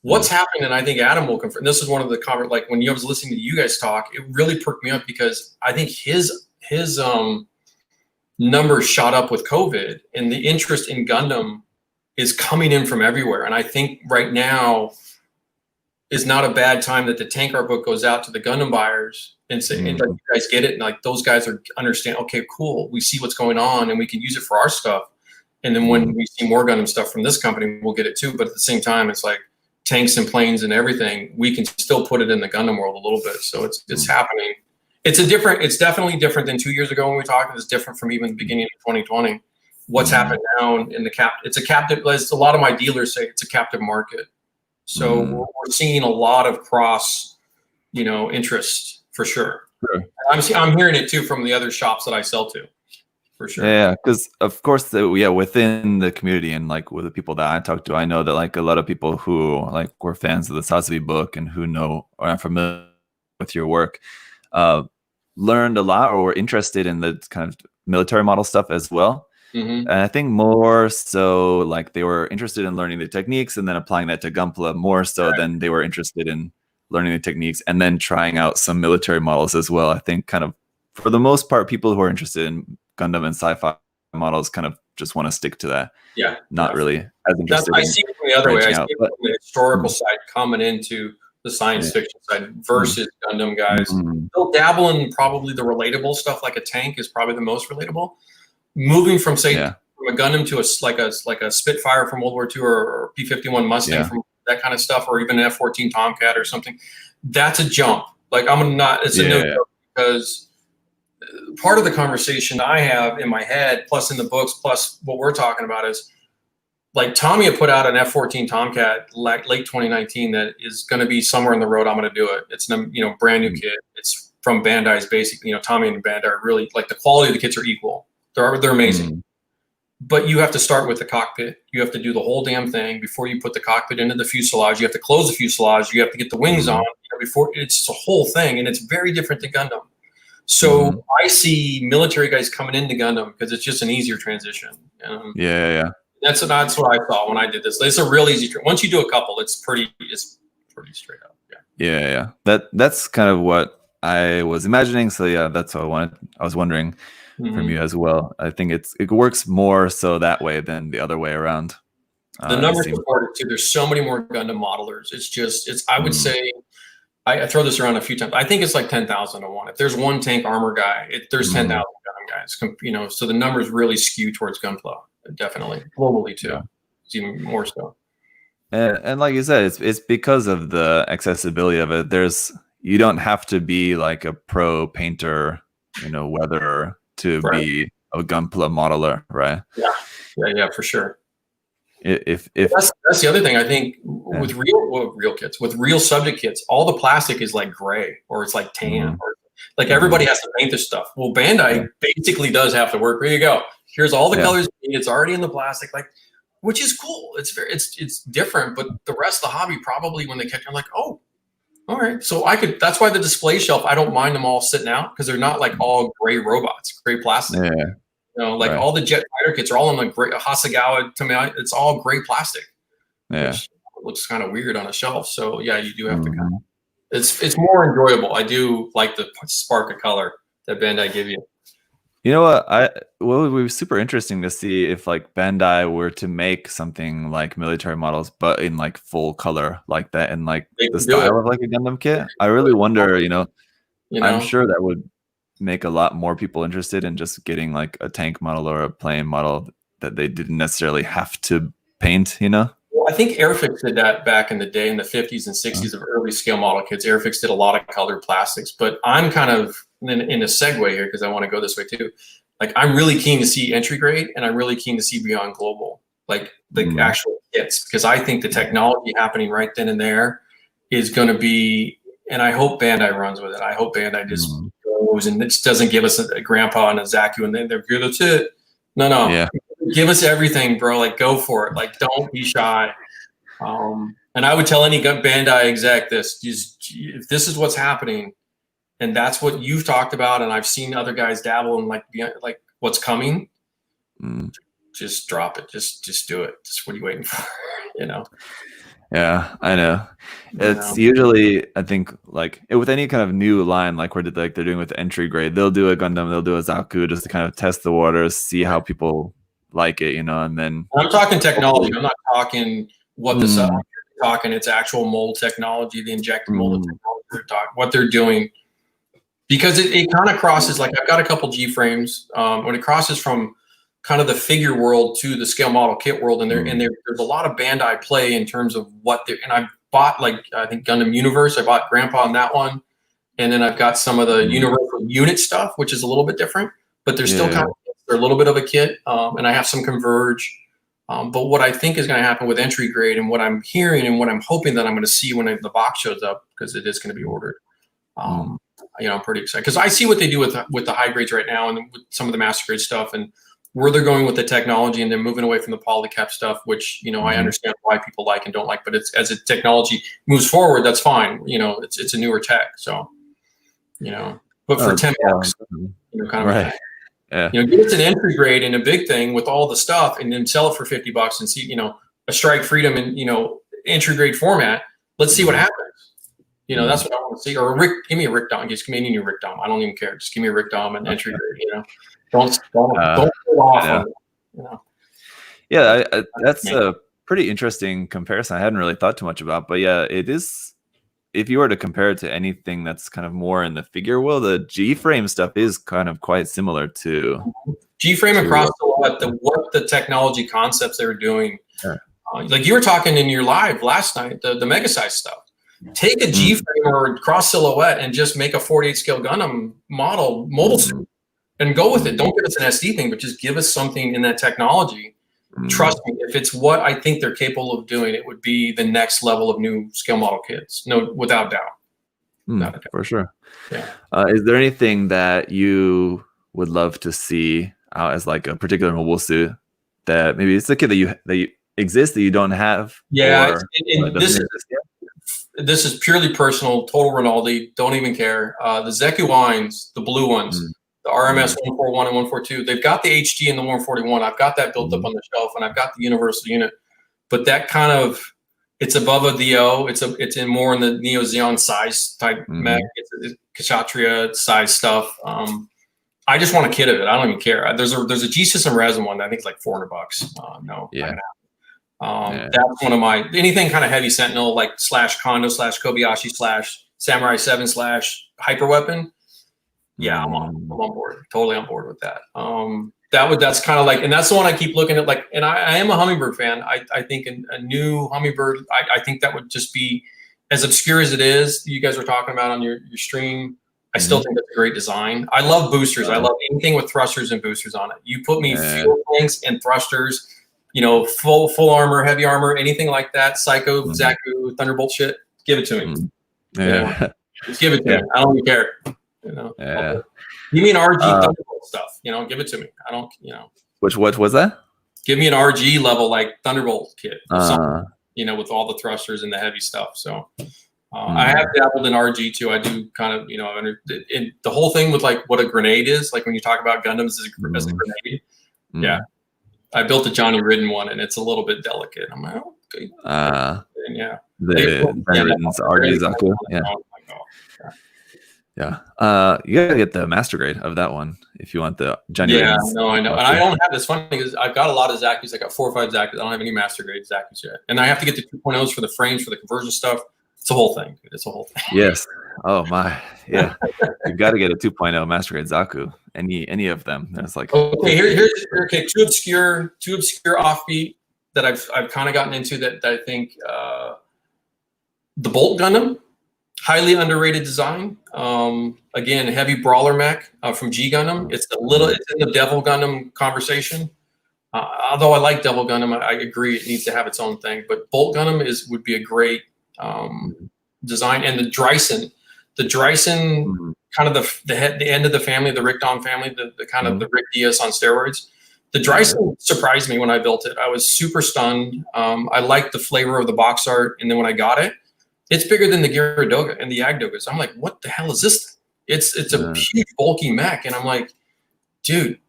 What's happened, and I think Adam will confirm, this is one of the like when I was listening to you guys talk, it really perked me up because I think his numbers shot up with COVID, and the interest in Gundam is coming in from everywhere. And I think right now is not a bad time that the tank art book goes out to the Gundam buyers and say, and like, you guys get it. And like those guys understand, okay, cool. We see what's going on and we can use it for our stuff. And then when we see more Gundam stuff from this company, we'll get it too. But at the same time, it's like tanks and planes and everything, we can still put it in the Gundam world a little bit. So it's happening. It's definitely different than 2 years ago when we talked. It's different from even the beginning of 2020. What's happened now in the it's a captive, as a lot of my dealers say, it's a captive market. So we're seeing a lot of cross, interest for sure. I'm hearing it too from the other shops that I sell to, for sure. Yeah, because of course, within the community and like with the people that I talk to, I know that like a lot of people who like were fans of the Sasbi book and who know or are familiar with your work, learned a lot or were interested in the kind of military model stuff as well. Mm-hmm. And I think more so like they were interested in learning the techniques and then applying that to Gunpla more so than they were interested in learning the techniques and then trying out some military models as well. I think kind of for the most part, people who are interested in Gundam and sci-fi models kind of just want to stick to that. Yeah. Not really as interested I see it from the other way. I see it from the historical side coming into the science fiction side versus Gundam guys. They'll dabble in probably the relatable stuff, like a tank is probably the most relatable. Moving from from a Gundam to like a Spitfire from World War II or P-51 Mustang from that kind of stuff, or even an F-14 Tomcat or something, that's a jump. Like it's a no joke, because part of the conversation I have in my head, plus in the books, plus what we're talking about is like Tamiya put out an F-14 Tomcat late 2019 that is going to be somewhere in the road. I'm going to do it. It's brand new kit. It's from Bandai's basically. Tamiya and Bandai are really like the quality of the kits are equal. They're amazing. But you have to start with the cockpit. You have to do the whole damn thing before you put the cockpit into the fuselage. You have to close the fuselage. You have to get the wings on before. It's a whole thing, and it's very different than Gundam. So I see military guys coming into Gundam because it's just an easier transition. That's what I saw when I did this. It's a real easy. Once you do a couple, it's pretty straight up. Yeah. That's kind of what I was imagining. So yeah, that's what I was wondering from you as well. I think it works more so that way than the other way around. The numbers support it too. There's so many more Gundam modelers. I would say, I throw this around a few times. I think it's like 10,000 to 1. If there's one tank armor guy, there's 10,000 Gundam guys. So the numbers really skew towards Gunpla, definitely globally too. It's even more so. And like you said, it's because of the accessibility of it. You don't have to be like a pro painter, weatherer to be a Gunpla modeler, right? Yeah, for sure. If that's the other thing I think with real kits, with real subject kits, all the plastic is like gray or it's like tan, or like everybody has to paint this stuff. Well, Bandai basically does have to work. Here you go. Here's all the colors. It's already in the plastic, which is cool. It's different, but the rest of the hobby probably when they catch, I'm like, oh, all right. So that's why the display shelf, I don't mind them all sitting out because they're not like all gray robots, gray plastic. All the jet fighter kits are all in like gray Hasegawa to me. It's all gray plastic. Which looks kind of weird on a shelf. So yeah, you do have to kind of. It's more enjoyable. I do like the spark of color that Bandai give you. You know what? It would be super interesting to see if like Bandai were to make something like military models, but in like full color like that, and like the style of like a Gundam kit. I really wonder. I'm sure that would make a lot more people interested in just getting like a tank model or a plane model that they didn't necessarily have to paint. Well, I think Airfix did that back in the day in the 50s and 60s of early scale model kits. Airfix did a lot of colored plastics, but I'm kind of in a segue here because I want to go this way too. Like I'm really keen to see entry grade, and I'm really keen to see beyond global, like the actual kits, because I think the technology happening right then and there is going to be, and I hope Bandai runs with it. I hope Bandai just goes and it doesn't give us a grandpa and a Zaku and then they're good. That's it. No. Give us everything, bro. Like go for it. Like don't be shy. And I would tell any Bandai exec this: if this is what's happening, and that's what you've talked about, and I've seen other guys dabble in like what's coming. Just drop it. Just do it. Just what are you waiting for? Yeah, I know. It's usually, I think, like with any kind of new line, like they're doing with the entry grade, they'll do a Gundam, they'll do a Zaku, just to kind of test the waters, see how people like it, and then. I'm talking technology. I'm not talking what I'm talking. It's actual mold technology, the injector mold technology. What they're doing, because it kind of crosses. Like I've got a couple G frames. When it crosses from kind of the figure world to the scale model kit world, and there's a lot of Bandai play in terms of what they're. And I bought I think Gundam Universe. I bought Grandpa on that one, and then I've got some of the Universal Unit stuff, which is a little bit different, but they're still kind of they're a little bit of a kit. And I have some Converge, but what I think is going to happen with entry grade, and what I'm hearing, and what I'm hoping that I'm going to see when the box shows up, because it is going to be ordered. I'm pretty excited because I see what they do with the high grades right now, and with some of the master grade stuff, and where they're going with the technology, and they're moving away from the polycap stuff, which, I understand why people like and don't like, but it's as the technology moves forward, that's fine. It's a newer tech. So, but for $10, kind of. Right. Yeah. You know, give us an entry grade and a big thing with all the stuff, and then sell it for $50 and see, you know, a Strike Freedom and, you know, entry grade format. Let's see what happens. You know, that's what I want to see. Or give me a Rick Dom. Just give me any Rick Dom. I don't even care. Just give me a Rick Dom and entry grade. You know, don't pull off on it. You know. Yeah, that's a pretty interesting comparison. I hadn't really thought too much about, but yeah, it is. If you were to compare it to anything that's kind of more in the figure world, the G-frame stuff is kind of quite similar to G-frame and cross silhouette. What the technology concepts they were doing. Sure. Like you were talking in your live last night, the mega size stuff. Take a G-frame or cross silhouette and just make a 48 scale Gundam model mobile suit and go with it. Don't give us an SD thing, but just give us something in that technology. Trust me, if it's what I think they're capable of doing, it would be the next level of new scale model kits. No, without doubt. For sure. Yeah. Is there anything that you would love to see out as like a particular mobile suit that maybe it's a kit that you exist that you don't have? Yeah, this is purely personal. Total Rinaldi. Don't even care. The Zeku Wines, the blue ones. The RMS 141 and 142. They've got the HD and the 141. I've got that built up on the shelf, and I've got the universal unit. But that kind of, it's above a DO. It's in more in the Neo Xeon size type mech. It's Kshatriya size stuff. I just want a kit of it. I don't even care. There's a G System resin one that I think is like $400. No. Yeah. That's one of my anything kind of heavy Sentinel like /Kondo /Kobayashi /Samurai 7 /Hyper Weapon. Yeah, I'm on board. Totally on board with that. That's kind of like, and that's the one I keep looking at. Like, and I am a Hummingbird fan. I think a new Hummingbird. I think that would just be as obscure as it is. You guys were talking about on your stream. I still think that's a great design. I love boosters. I love anything with thrusters and boosters on it. You put me fuel tanks and thrusters. You know, full armor, heavy armor, anything like that. Psycho, Zaku, Thunderbolt shit. Give it to me. Just give it to me. I don't even care. You know, give me an RG Thunderbolt stuff. You know, give it to me. I don't. You know, what was that? Give me an RG level like Thunderbolt kit. You know, with all the thrusters and the heavy stuff. So I have dabbled in RG too. I do kind of, you know, the whole thing with like what a grenade is. Like when you talk about Gundams as a grenade. Yeah, I built a Johnny Ridden one, and it's a little bit delicate. I'm like, okay. Yeah, the Ridden's RG Zaku. Yeah. Yeah, you gotta get the master grade of that one if you want the Johnny. Yeah, no, I know, and I don't have this. Funny because I've got a lot of Zakus. I got 4 or 5 Zakus. I don't have any master grade Zakus yet, and I have to get the 2.0s for the frames for the conversion stuff. It's a whole thing. It's a whole thing. Yes. Oh my. Yeah. You got to get a 2.0 master grade Zaku. Any of them. That's like okay. Here's two obscure offbeat that I've kind of gotten into that I think the Bolt Gundam. Highly underrated design. Again, heavy brawler mech from G Gundam. It's in the Devil Gundam conversation. Although I like Devil Gundam, I agree it needs to have its own thing. But Bolt Gundam would be a great design. And the Dryson kind of the end of the family, the Rick Dom family, the kind of the Rick Diaz on steroids. The Dryson surprised me when I built it. I was super stunned. I liked the flavor of the box art, and then when I got it. It's bigger than the Gyaradoga and the Yagdogas. I'm like, what the hell is this thing? It's a huge, bulky mech. And I'm like, dude,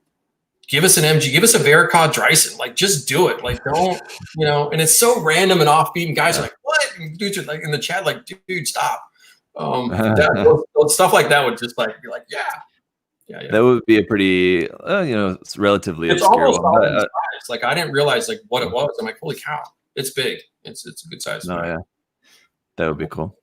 give us an MG. Give us a Veracod Dryson. Like, just do it. Like, don't, you know. And it's so random and offbeat. And guys are like, what? And dudes are like in the chat, like, dude, stop. Stuff like that would just like be like, yeah. That would be a pretty, it's relatively it's obscure almost one. Size. Like, I didn't realize like what it was. I'm like, holy cow, it's big. It's a good size. No, yeah. That would be cool.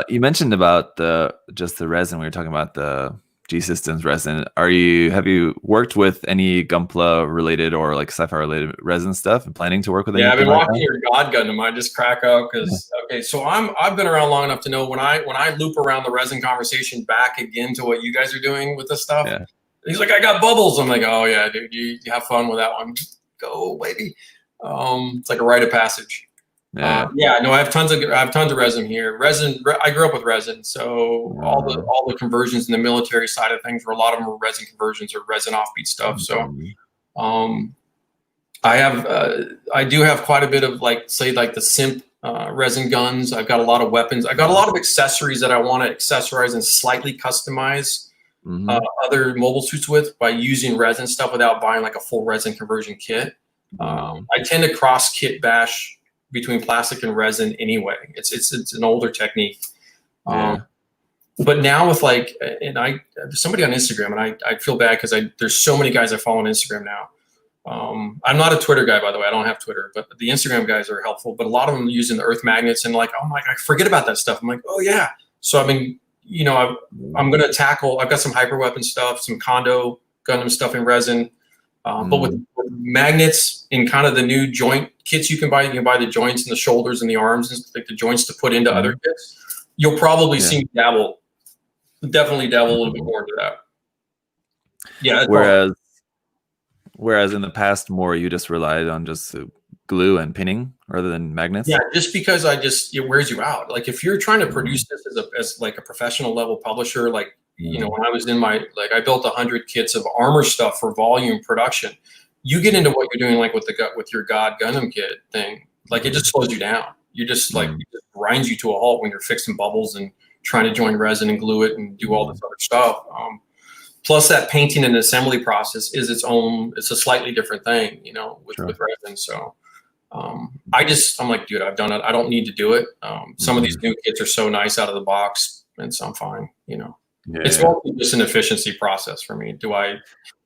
You mentioned about the resin. We were talking about the G Systems resin. Have you worked with any Gunpla related or like sci-fi related resin stuff and planning to work with? Yeah, I've been watching your God Gundam. I just crack up because so I've been around long enough to know when I loop around the resin conversation back again to what you guys are doing with this stuff. Yeah. He's like, I got bubbles. I'm like, oh yeah, dude, you have fun with that one. Go, baby. It's like a rite of passage. Yeah. No, I have tons of resin here. I grew up with resin, so all the conversions in the military side of things, where a lot of them were resin conversions or resin offbeat stuff. So, I do have quite a bit of like the simp resin guns. I've got a lot of weapons. I've got a lot of accessories that I want to accessorize and slightly customize other mobile suits with by using resin stuff without buying like a full resin conversion kit. I tend to cross kit bash between plastic and resin anyway. It's an older technique. But now with like, and there's somebody on Instagram, and I feel bad because there's so many guys I follow on Instagram now. I'm not a Twitter guy, by the way. I don't have Twitter, but the Instagram guys are helpful. But a lot of them using the earth magnets and like, oh my, I forget about that stuff. I'm like, oh yeah. So I mean, you know, I'm going to tackle. I've got some hyper weapon stuff, some Kondo Gundam stuff in resin, but with magnets in kind of the new joint kits you can buy the joints and the shoulders and the arms and like the joints to put into other kits. You'll probably see me definitely dabble a little bit more into that. Yeah. Whereas in the past, more you just relied on just glue and pinning rather than magnets. Yeah, just because it wears you out. Like if you're trying to produce this as like a professional level publisher, like you know, when I was in I built 100 kits of armor stuff for volume production. You get into what you're doing, like with your God Gundam kit thing, like it just slows you down. You just like it just grinds you to a halt when you're fixing bubbles and trying to join resin and glue it and do all this other stuff. Plus that painting and assembly process is it's a slightly different thing, you know, with resin. So I'm like, dude, I've done it. I don't need to do it. Some of these new kits are so nice out of the box, and so I'm fine, you know. It's mostly just an efficiency process for me.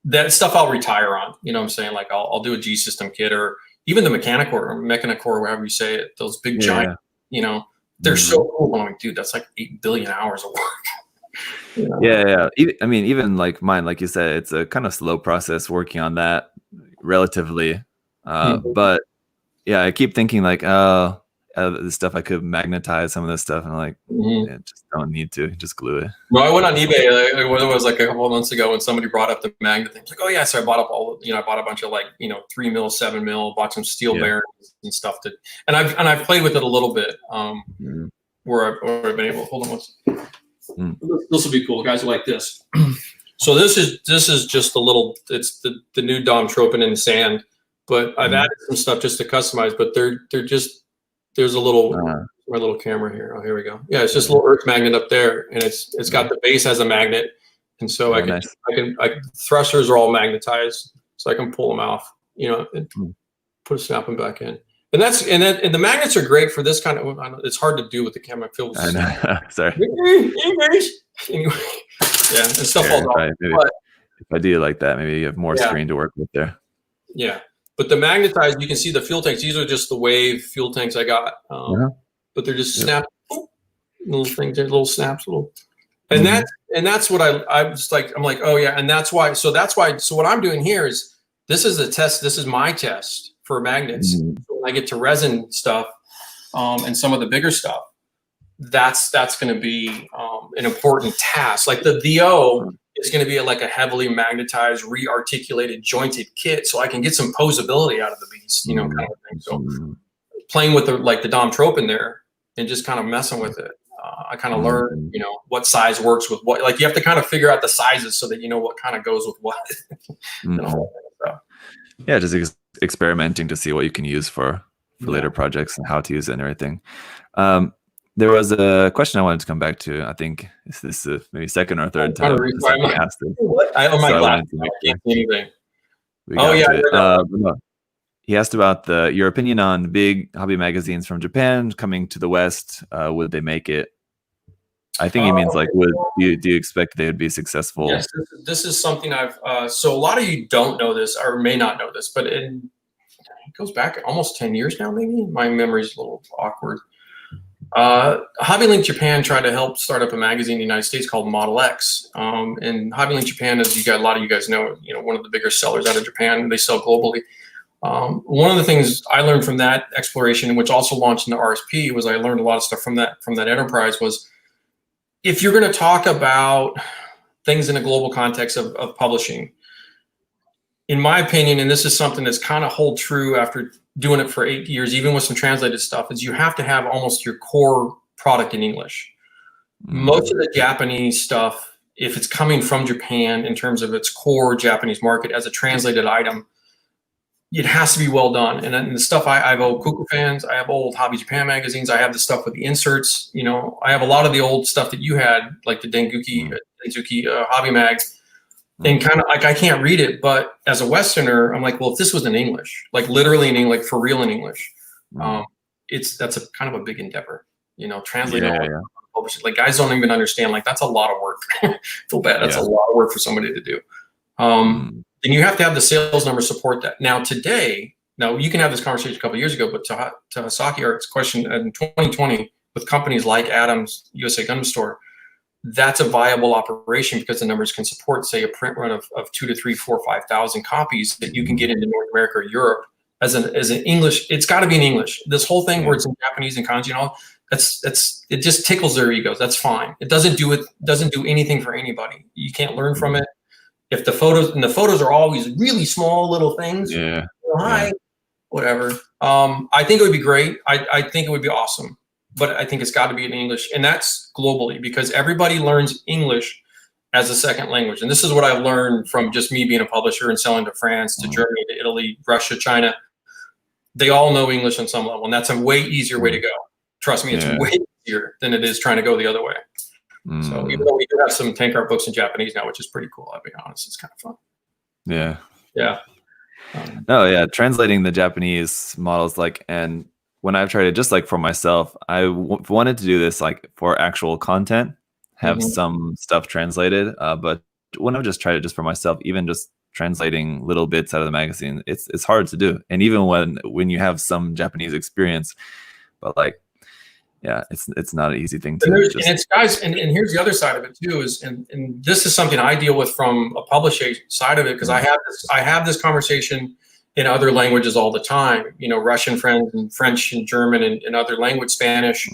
That stuff I'll retire on, you know what I'm saying? Like I'll do a G system kit or even the Mechanicore or Mechanicore, whatever you say it, those big giant, you know, they're so cool. I'm like, dude, that's like 8 billion hours of work. You know? Yeah. I mean, even like mine, like you said, it's a kind of slow process working on that relatively. But yeah, I keep thinking like, the stuff I could magnetize some of this stuff, and I'm like, just don't need to, just glue it. No, I went on eBay. It was like a couple of months ago when somebody brought up the magnet thing. Like, oh yeah, so I bought up I bought a bunch of like 3 mil, 7 mil, bought some steel bearings and stuff and I've played with it a little bit. Where I've been able. Hold on one. This will be cool, guys. Like this. So this is just a little. It's the new Dom Tropin in sand, but I've added some stuff just to customize. But they're just. There's a little my little camera here. Oh, here we go. Yeah, it's just a little earth magnet up there, and it's got the base as a magnet, and so I can thrusters are all magnetized, so I can pull them off, you know, and put a snap them back in. And the magnets are great for this kind of. It's hard to do with the camera. I know. Sorry. Anyway, yeah, and stuff falls off. But if I do like that, maybe you have more screen to work with there. Yeah. But the magnetized, you can see the fuel tanks. These are just the wave fuel tanks I got. But they're just snapped little things, little snaps, and that's what I was like. I'm like, oh yeah, and that's why. So what I'm doing here is this is a test. This is my test for magnets. So when I get to resin stuff and some of the bigger stuff, that's going to be an important task. Like the VO is going to be like a heavily magnetized, re-articulated, jointed kit, so I can get some posability out of the beast, you know, kind of thing. So playing with the Dom Tropin there and just kind of messing with it, I kind of learned, you know, what size works with what. Like you have to kind of figure out the sizes so that you know what kind of goes with what. And all that stuff. Yeah, just experimenting to see what you can use for later projects and how to use it and everything. There was a question I wanted to come back to. I think this is maybe second or third time. Asked it. Oh my God! Anything. He asked about your opinion on big hobby magazines from Japan coming to the West. Would they make it? I think he means like, do you expect they would be successful? Yes, this is something so a lot of you don't know this or may not know this, but it goes back almost 10 years now. Maybe my memory's a little awkward. Hobby Link Japan tried to help start up a magazine in the United States called Model X. And Hobby Link Japan, as a lot of you guys know, one of the bigger sellers out of Japan. They sell globally. One of the things I learned from that exploration, which also launched into RSP, was I learned a lot of stuff from that enterprise. Was if you're going to talk about things in a global context of publishing, in my opinion, and this is something that's kind of hold true after doing it for 8 years, even with some translated stuff, is you have to have almost your core product in English. Most of the Japanese stuff, if it's coming from Japan in terms of its core Japanese market as a translated item, it has to be well done. And the stuff I have old Kuku fans, I have old Hobby Japan magazines, I have the stuff with the inserts. I have a lot of the old stuff that you had, like the Denguki Kentucky Hobby Mag, and kind of like I can't read it, but as a Westerner, I'm like, well, if this was in English, like literally in English, like for real in English, that's a kind of a big endeavor, translating all like guys don't even understand, like that's a lot of work. Feel bad, that's a lot of work for somebody to do. And you have to have the sales number support that. Now you can have this conversation a couple of years ago, but to Hasaki Art's question in 2020 with companies like Adams, USA Gundam Store, that's a viable operation because the numbers can support, say, a print run of 2 to 3, 4, 5,000 copies that you can get into North America or Europe as an English. It's got to be in English. This whole thing where it's in Japanese and kanji and all, it just tickles their egos. That's fine. It doesn't do anything for anybody. You can't learn from it. If the photos are always really small little things, whatever. I think it would be great. I think it would be awesome. But I think it's got to be in English, and that's globally because everybody learns English as a second language. And this is what I've learned from just me being a publisher and selling to France, to Germany, to Italy, Russia, China. They all know English on some level, and that's a way easier way to go. Trust me, it's way easier than it is trying to go the other way. So even though we do have some tank art books in Japanese now, which is pretty cool, I'll be honest, it's kind of fun. Yeah. Yeah. Translating the Japanese models, and when I've tried it, just like for myself, I wanted to do this like for actual content, have some stuff translated. But when I've just tried it just for myself, even just translating little bits out of the magazine, it's hard to do. And even when you have some Japanese experience, but it's not an easy thing to do. And it's guys, and here's the other side of it too, and this is something I deal with from a publishing side of it, because I have this conversation in other languages all the time, Russian friends and French and German and other language, Spanish.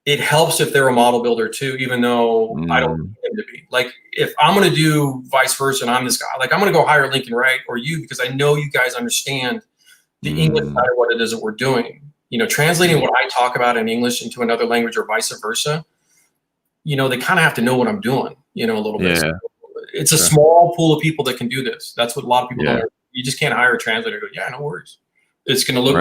It helps if they're a model builder too, even though I don't need them to be. Like if I'm going to do vice versa and I'm this guy, like I'm going to go hire Lincoln Wright or you, because I know you guys understand the English side of what it is that we're doing. Translating what I talk about in English into another language or vice versa, they kind of have to know what I'm doing, a little bit. So it's a small pool of people that can do this. That's what a lot of people don't. You just can't hire a translator and go, no worries. It's going to look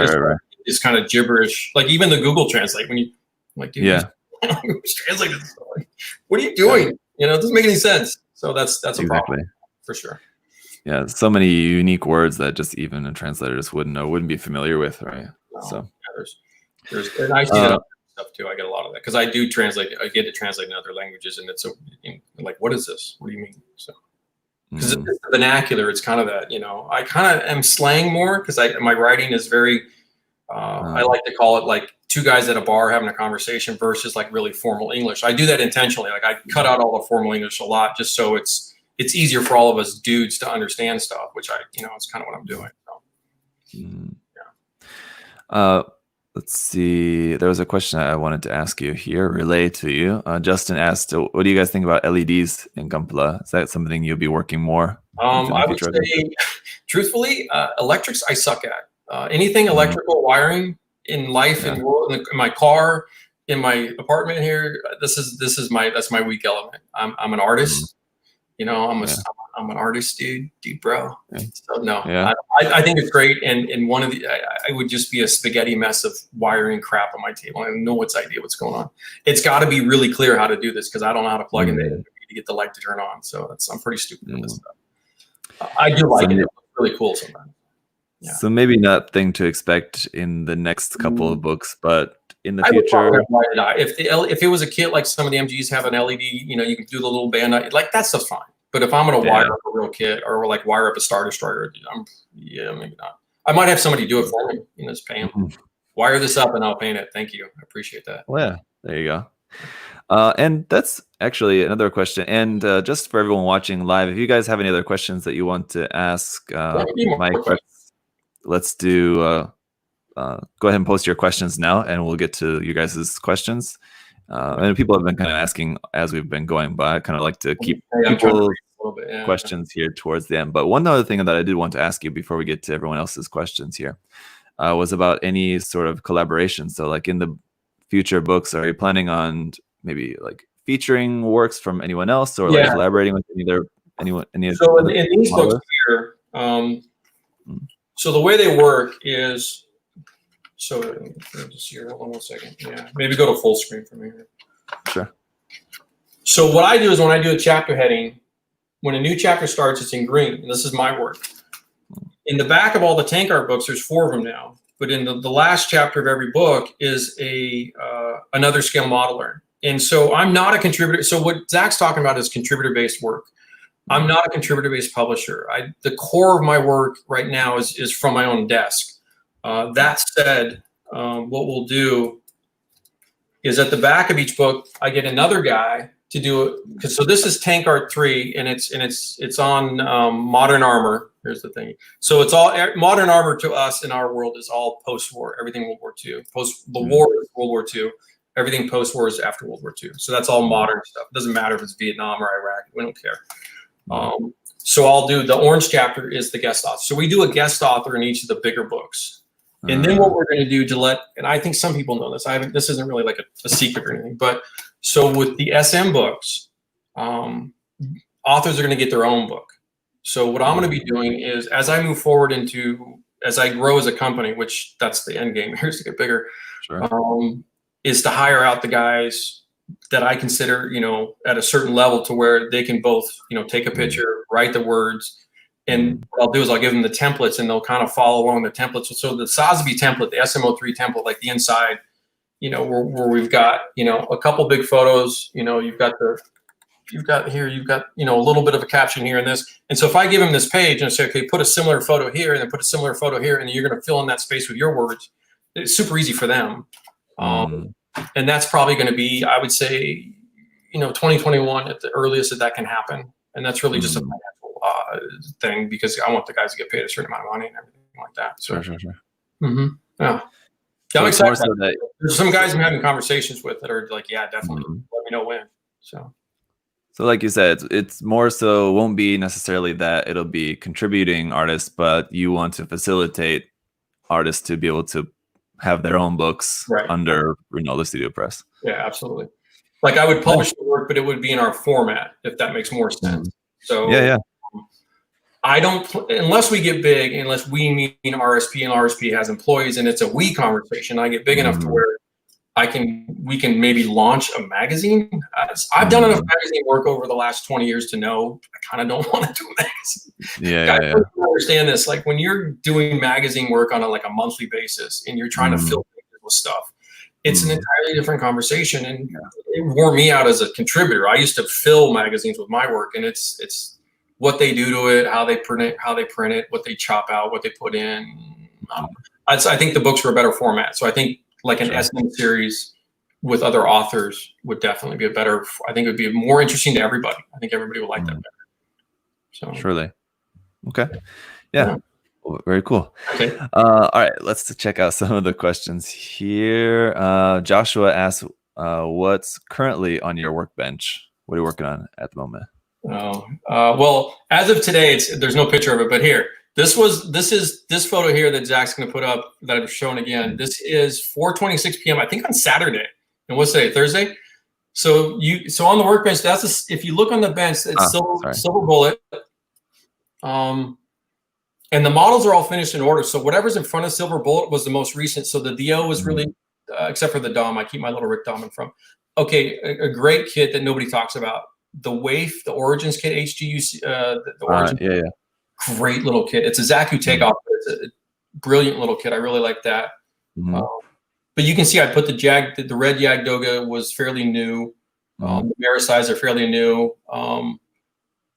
it's kind of gibberish. Like even the Google Translate, when you like, dude, translated this. Like, what are you doing? It doesn't make any sense. So that's a problem for sure. Yeah, so many unique words that just even a translator just wouldn't know, wouldn't be familiar with, right? No. So there's and I see that stuff too. I get a lot of that because I do translate. I get to translate in other languages, and it's like, what is this? What do you mean? So. Because it's the vernacular, it's kind of that, I kind of am slang more because my writing is very, I like to call it like two guys at a bar having a conversation versus like really formal English. I do that intentionally. Like I cut out all the formal English a lot just so it's easier for all of us dudes to understand stuff, which it's kind of what I'm doing. So. Let's see. There was a question I wanted to ask you here, relay to you. Justin asked, what do you guys think about LEDs in Gunpla? Is that something you'll be working more? I would say, truthfully, electrics I suck at. Anything electrical wiring in life, in my car, in my apartment here, that's my weak element. I'm an artist. I'm an artist, dude, bro. So no, I think it's great. And I would just be a spaghetti mess of wiring crap on my table. I have no idea what's going on. It's got to be really clear how to do this because I don't know how to plug in to get the light to turn on. So I'm pretty stupid at this stuff. I do like it. It's really cool sometimes. Yeah. So maybe not thing to expect in the next couple of books, but in the future, if it was a kit like some of the MGs have an LED, you can do the little band, like that stuff's fine. But if I'm going to wire up a real kit or like wire up a Star Destroyer, maybe not. I might have somebody do it for me. Just pay them. Wire this up and I'll paint it. Thank you. I appreciate that. Well, there you go. And that's actually another question. And just for everyone watching live, if you guys have any other questions that you want to ask Mike, let's do. Go ahead and post your questions now, and we'll get to you guys' questions. And people have been kind of asking as we've been going, but I kind of like to keep people's questions here towards the end. But one other thing that I did want to ask you before we get to everyone else's questions here was about any sort of collaboration. So like in the future books, are you planning on maybe like featuring works from anyone else or like collaborating with anyone? So in these books here, so the way they work is, so just here, hold on one second. Yeah, maybe go to full screen for me. Sure. So what I do is when I do a chapter heading, when a new chapter starts, it's in green. And this is my work. In the back of all the tank art books, there's 4 of them now. But in the last chapter of every book is another scale modeler. And so I'm not a contributor. So what Zach's talking about is contributor-based work. I'm not a contributor-based publisher. The core of my work right now is from my own desk. That said, what we'll do is at the back of each book, I get another guy to do it. So this is Tank Art 3, and it's on modern armor. Here's the thing. So it's all modern armor to us in our world is all post-war. Everything World War II. Post the war is World War II. Everything post-war is after World War II. So that's all modern stuff. It doesn't matter if it's Vietnam or Iraq. We don't care. So I'll do the orange chapter is the guest author. So we do a guest author in each of the bigger books. And then what we're going to do and I think some people know this. This isn't really like a secret or anything, but so with the SM books, authors are going to get their own book. So what I'm going to be doing is as I move forward as I grow as a company, which that's the end game here is to get bigger, is to hire out the guys that I consider, at a certain level to where they can both, take a picture, write the words. And what I'll do is I'll give them the templates and they'll kind of follow along the templates. So the Sosby template, the SMO3 template, like the inside, where we've got, a couple big photos, you've got a little bit of a caption here and this. And so if I give them this page and I say, okay, put a similar photo here and then put a similar photo here, and you're going to fill in that space with your words, it's super easy for them. And that's probably going to be, I would say, 2021 at the earliest that can happen. And that's really just a financial thing because I want the guys to get paid a certain amount of money and everything like that. So, sure. Yeah. I'm excited. There's some guys I'm having conversations with that are like, yeah, definitely. Let me know when. So like you said, it's more so won't be necessarily that it'll be contributing artists, but you want to facilitate artists to be able to have their own books under the Studio Press. Yeah, absolutely. Like I would publish the work, but it would be in our format, if that makes more sense. So yeah. I don't, unless we get big, unless we mean RSP and RSP has employees and it's a we conversation, I get big enough to where we can maybe launch a magazine. I've done enough magazine work over the last 20 years to know I kind of don't want to do a magazine. I don't understand this. Like when you're doing magazine work on a monthly basis and you're trying to fill with stuff, it's an entirely different conversation. And it wore me out as a contributor. I used to fill magazines with my work, and it's what they do to it, how they print it, what they chop out, what they put in. I think the books are a better format. So I think like an SM series with other authors would definitely be I think it would be more interesting to everybody. I think everybody would like that better. So surely. Okay. Yeah. Well, very cool. Okay. All right. Let's check out some of the questions here. Joshua asks, what's currently on your workbench? What are you working on at the moment? Well, as of today, there's no picture of it, but here, this is this photo here that Zach's going to put up that I've shown again. This is 4:26 p.m. I think on Saturday, and what's today? Thursday. So on the workbench, if you look on the bench, it's silver bullet. And the models are all finished in order. So whatever's in front of silver bullet was the most recent. So the DO was really, except for the Dom, I keep my little Rick Dom in front. Okay, a great kit that nobody talks about. The Waif, the Origins kit, HGU, the Origins, great little kit. It's a Zaku takeoff. It's a brilliant little kit. I really like that. But you can see I put the red Yagdoga was fairly new. The Marisides are fairly new.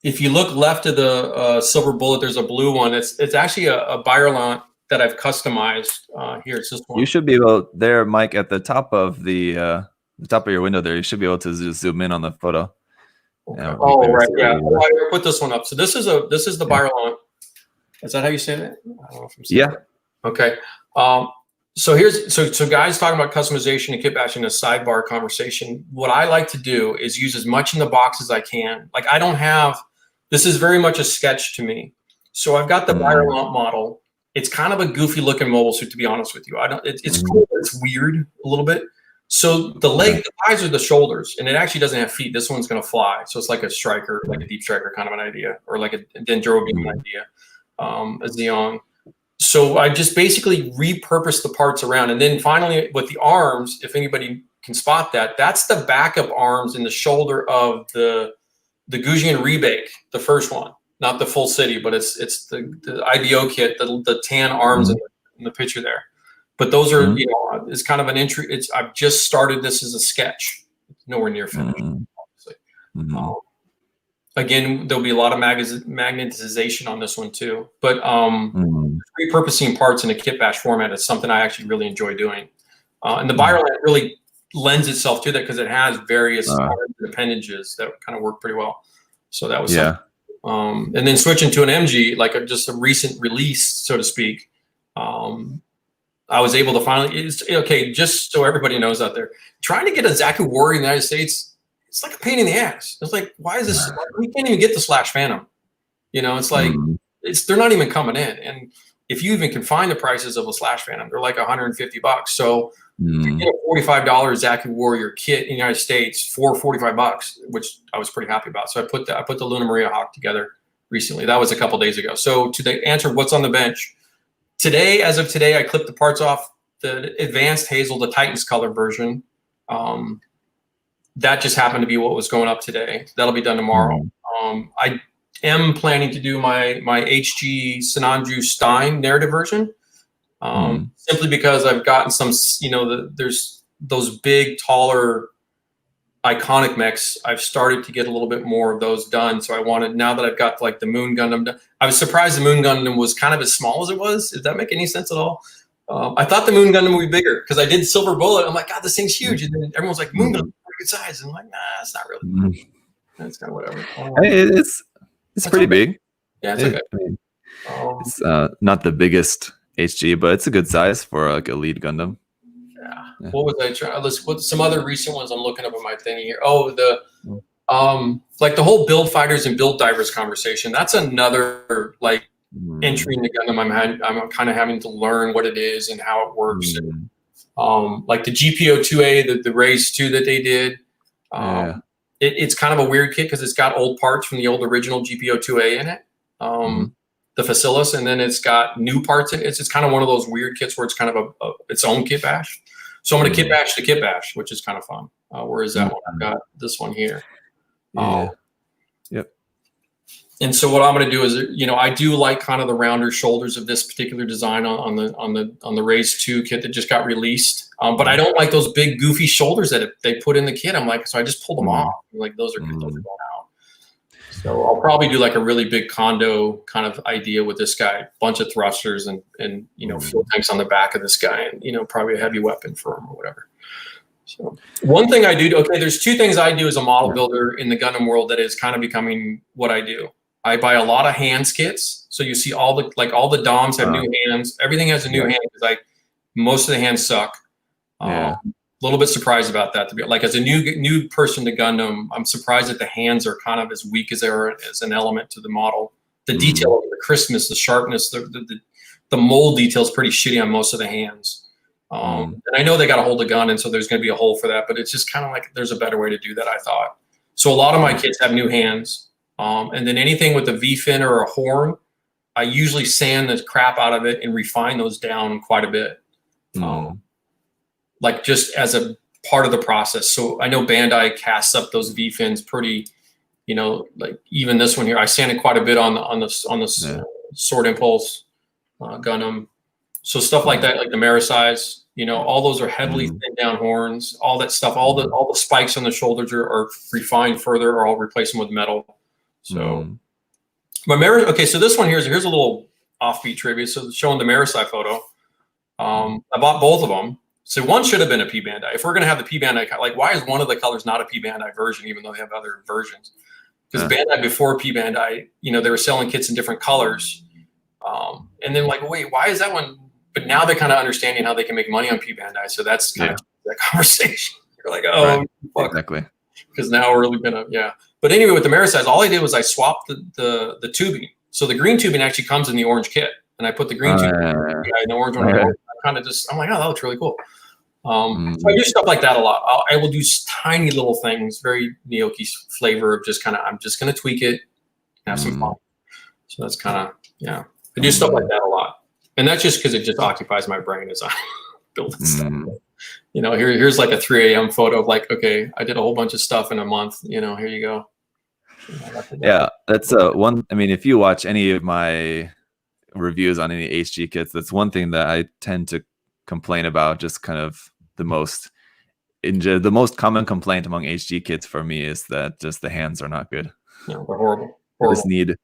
If you look left of the silver bullet, there's a blue one. It's actually a Byerlant that I've customized. Here, it's this one. You should be able there, Mike, at the top of the top of your window there. You should be able to just zoom in on the photo. Okay. Right. Yeah. I put this one up. So this is the Byerlant. Is that how you say that? I don't know if I'm saying that. Okay. So guys talking about customization and kit bashing, a sidebar conversation. What I like to do is use as much in the box as I can. Like this is very much a sketch to me. So I've got the Byerlant model. It's kind of a goofy looking mobile suit, to be honest with you. It's cool. It's weird a little bit. So the thighs are the shoulders, and it actually doesn't have feet. This one's going to fly. So it's like a striker, like a deep striker kind of an idea, or like a Dendro beam idea, a Xeon. So I just basically repurposed the parts around. And then finally with the arms, if anybody can spot that, that's the backup arms in the shoulder of the Gujian Rebake, the first one, not the full city, but it's the IBO kit, the tan arms in the picture there. But those are, you know, it's kind of an entry. I've just started this as a sketch. It's nowhere near finished, obviously. Again, there'll be a lot of magnetization on this one too. But repurposing parts in a kit bash format is something I actually really enjoy doing. And the Bioland really lends itself to that because it has various appendages that kind of work pretty well. So that was something. And then switching to an MG, like just a recent release, so to speak. I was able to finally, okay, just so everybody knows out there, trying to get a Zaku Warrior in the United States, it's like a pain in the ass. It's like, why is this? We can't even get the Slash Phantom. You know, it's like, they're not even coming in. And if you even can find the prices of a Slash Phantom, they're like $150. So if you get a $45 Zaku Warrior kit in the United States for $45, which I was pretty happy about. So I put the Luna Maria Hawk together recently. That was a couple days ago. So to the answer, what's on the bench? Today, as of today, I clipped the parts off the Advanced Hazel, the Titans color version. That just happened to be what was going up today. That'll be done tomorrow. I am planning to do my HG Sinanju Stein narrative version, simply because I've gotten some, you know, there's those big, taller, iconic mechs. I've started to get a little bit more of those done. So I wanted, now that I've got like the Moon Gundam done, I was surprised the Moon Gundam was kind of as small as it was. Did that make any sense at all? I thought the Moon Gundam would be bigger because I did Silver Bullet. I'm like, God, this thing's huge. And then everyone's like, Moon Gundam, pretty good size. And I'm like, nah, it's not really. It's kind of whatever. Hey, it's pretty big. Yeah, it's okay. I mean, it's not the biggest HG, but it's a good size for like a lead Gundam. Yeah. What was I trying? What some other recent ones I'm looking up on my thing here? Oh, like the whole build fighters and build divers conversation. That's another like entry in the Gundam. I'm kind of having to learn what it is and how it works. And, like the GPO2A, the Raise 2 that they did. It's kind of a weird kit because it's got old parts from the old original GPO2A in it. The Facilis, and then it's got new parts in it. It's kind of one of those weird kits where it's kind of its own kit bash. So I'm going to kit bash the kit bash, which is kind of fun. Where is that one? I've got this one here. Yep. And so what I'm going to do is, you know, I do like kind of the rounder shoulders of this particular design on the Raise 2 kit that just got released. But I don't like those big goofy shoulders that they put in the kit. I'm like, so I just pulled them off. Like those are going out. So I'll probably do like a really big condo kind of idea with this guy, bunch of thrusters and you know, fuel tanks on the back of this guy, and you know, probably a heavy weapon for him or whatever. So one thing I do, okay, there's two things I do as a model builder in the Gundam world that is kind of becoming what I do. I buy a lot of hands kits. So you see all the DOMs have new hands. Everything has a new hand because most of the hands suck. A little bit surprised about that, to be like, as a new person to Gundam, I'm surprised that the hands are kind of as weak as they are as an element to the model. The detail of the crispness, the sharpness, the mold detail is pretty shitty on most of the hands. And I know they got to hold a gun, and so there's going to be a hole for that, but it's just kind of like there's a better way to do that, I thought. So a lot of my kits have new hands. And then anything with a V-fin or a horn, I usually sand the crap out of it and refine those down quite a bit. Like just as a part of the process. So I know Bandai casts up those V-fins pretty, you know, like even this one here, I sanded quite a bit on the Sword Impulse Gundam. So stuff like that, like the Marisize, you know, all those are heavily thinned down horns, all that stuff, all the spikes on the shoulders are refined further, or I'll replace them with metal. So okay, so this one here's a little offbeat trivia. So showing the Marisize photo. I bought both of them. So one should have been a P Bandai. If we're going to have the P Bandai, like why is one of the colors not a P Bandai version, even though they have other versions? Because Bandai before P Bandai, you know, they were selling kits in different colors. And then like, wait, why is that one? But now they're kind of understanding how they can make money on P Bandai. So that's kind of that conversation. You're like, oh, fuck. Exactly. Because now we're really going to, But anyway, with the Marisize, all I did was I swapped the tubing. So the green tubing actually comes in the orange kit. And I put the green tubing in the orange one. I'm like, oh, that looks really cool. So I do stuff like that a lot. I will do tiny little things, very gnocchi flavor of just kind of, I'm just going to tweak it, have some fun. So that's kind of, I do stuff like that a lot. And that's just because it just occupies my brain as I build stuff. here's like a 3 a.m. photo of like, okay, I did a whole bunch of stuff in a month. Here you go. Yeah, that's one. I mean, if you watch any of my reviews on any HG kits, that's one thing that I tend to complain about. Just kind of the most common complaint among HG kits for me is that just the hands are not good. Yeah, they're horrible. They just need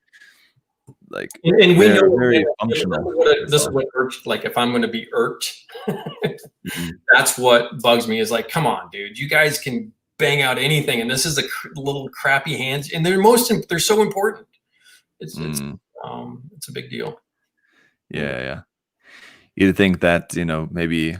and we know very functional. This is what irks, like if I'm going to be irked, that's what bugs me is like, come on, dude, you guys can bang out anything, and this is a little crappy hands, and they're so important. It's a big deal. Yeah. You'd think that maybe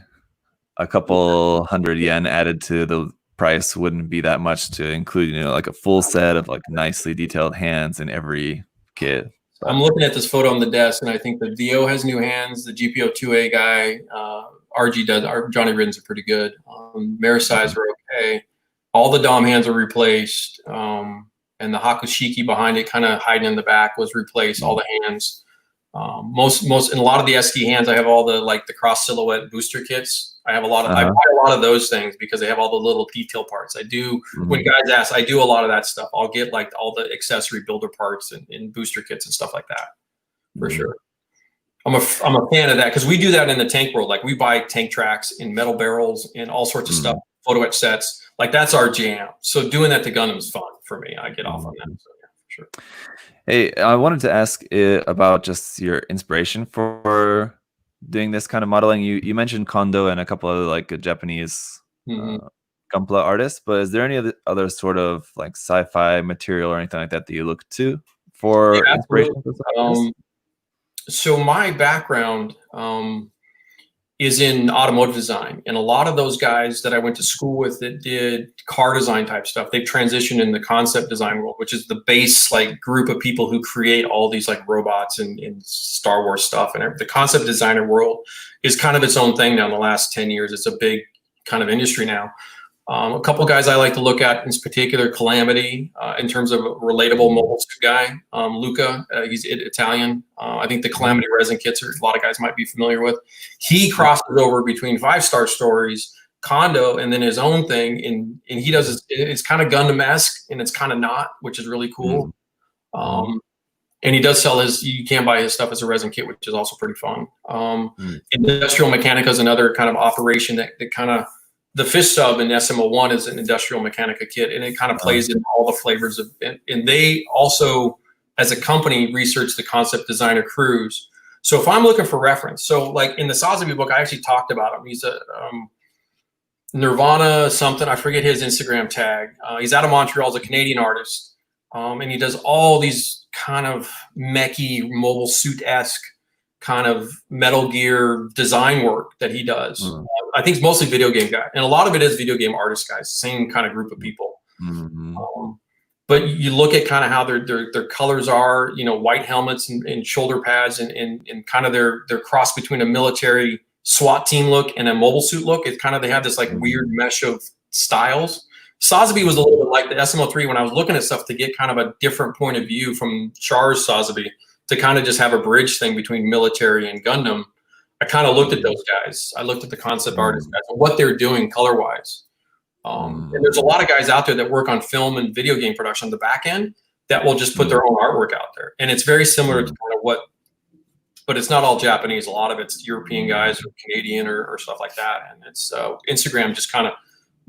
a couple hundred yen added to the price wouldn't be that much to include like a full set of like nicely detailed hands in every kit. I'm looking at this photo on the desk, and I think the VO has new hands. The GPO 2A guy, RG does. Johnny Riddens are pretty good. Marisai's are okay. All the Dom hands are replaced, and the Hakushiki behind it, kind of hiding in the back, was replaced. All the hands, most, and a lot of the SK hands. I have all the the cross silhouette booster kits. I have a lot of. I buy a lot of those things because they have all the little detail parts. I do. When guys ask, I do a lot of that stuff. I'll get like all the accessory builder parts and booster kits and stuff like that, for sure. I'm a fan of that because we do that in the tank world. Like we buy tank tracks in metal barrels and all sorts of stuff, photo etch sets. Like that's our jam. So doing that to Gundam is fun for me. I get off on that. So yeah, for sure. Hey, I wanted to ask about just your inspiration for doing this kind of modeling. You mentioned Kondo and a couple of like Japanese Gunpla artists, but is there any other sort of like sci-fi material or anything like that you look to for inspiration? So my background is in automotive design, and a lot of those guys that I went to school with that did car design type stuff, they've transitioned in the concept design world, which is the base like group of people who create all these like robots and Star Wars stuff, and the concept designer world is kind of its own thing now in the last 10 years. It's a big kind of industry now. A couple guys I like to look at in particular, Calamity, in terms of a relatable mobile suit guy. Luca, he's Italian. I think the Calamity resin kits a lot of guys might be familiar with. He crosses over between 5-star stories, Kondo, and then his own thing. And he does it's kind of Gundam-esque, and it's kind of not, which is really cool. And he does sell you can buy his stuff as a resin kit, which is also pretty fun. Industrial Mechanica is another kind of operation that kind of, the fish sub in SMO1 is an Industrial Mechanica kit, and it kind of plays in all the flavors of it. And they also, as a company, research the concept designer crews. So if I'm looking for reference, so like in the Sotheby book, I actually talked about him. He's a Nirvana something, I forget his Instagram tag. He's out of Montreal, he's a Canadian artist. And he does all these kind of mechy, mobile suit-esque kind of Metal Gear design work that he does. I think it's mostly video game guy, and a lot of it is video game artist guys, same kind of group of people. But you look at kind of how their colors are, white helmets and shoulder pads, and kind of their cross between a military SWAT team look and a mobile suit look. It's kind of, they have this like weird mesh of styles. Sotheby was a little bit like the SMO3 when I was looking at stuff to get kind of a different point of view from Char's Sotheby, to kind of just have a bridge thing between military and Gundam. I kind of looked at those guys. I looked at the concept artists guys and what they're doing color-wise. And there's a lot of guys out there that work on film and video game production on the back end that will just put their own artwork out there. And it's very similar to kind of but it's not all Japanese. A lot of it's European guys or Canadian or stuff like that. And it's Instagram just kind of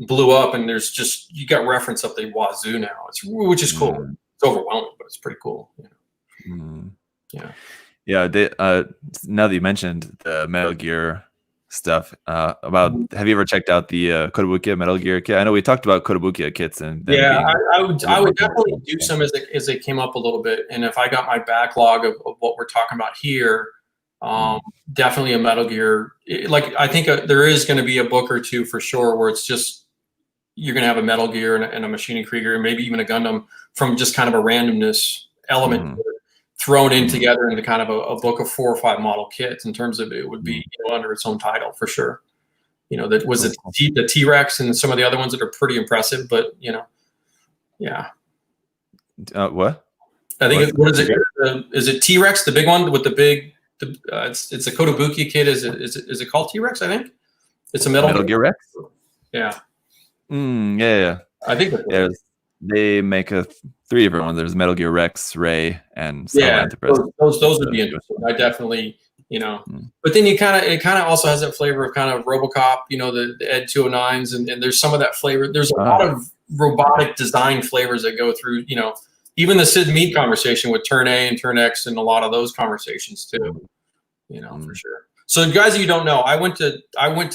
blew up, and there's just, you got reference up the wazoo now. Which is cool. It's overwhelming, but it's pretty cool. Yeah. Now that you mentioned the Metal Gear stuff, have you ever checked out the Kotobukiya Metal Gear kit? I know we talked about Kotobukiya kits, and I would definitely do some as they came up a little bit. And if I got my backlog of what we're talking about here, definitely a Metal Gear. I think there is going to be a book or two for sure where it's just, you're going to have a Metal Gear and a Machining Krieger, and maybe even a Gundam from just kind of a randomness element thrown in together into kind of a book of 4 or 5 model kits. In terms of, it would be under its own title for sure. That was the T-Rex and some of the other ones that are pretty impressive, but what? I think what is it? Is it T-Rex, the big one with the big? It's a Kotobukiya kit. Is it called T-Rex? I think It's a Metal Gear Rex. Yeah. Yeah. I think they make 3 different ones. There's Metal Gear Rex, Ray, and Enterprise. Those would be interesting. I definitely, but then it kind of also has that flavor of kind of RoboCop, the Ed 209s, and there's some of that flavor. There's a lot of robotic design flavors that go through, even the Sid Mead conversation with Turn A and Turn X, and a lot of those conversations too, for sure. So guys that you don't know, I went to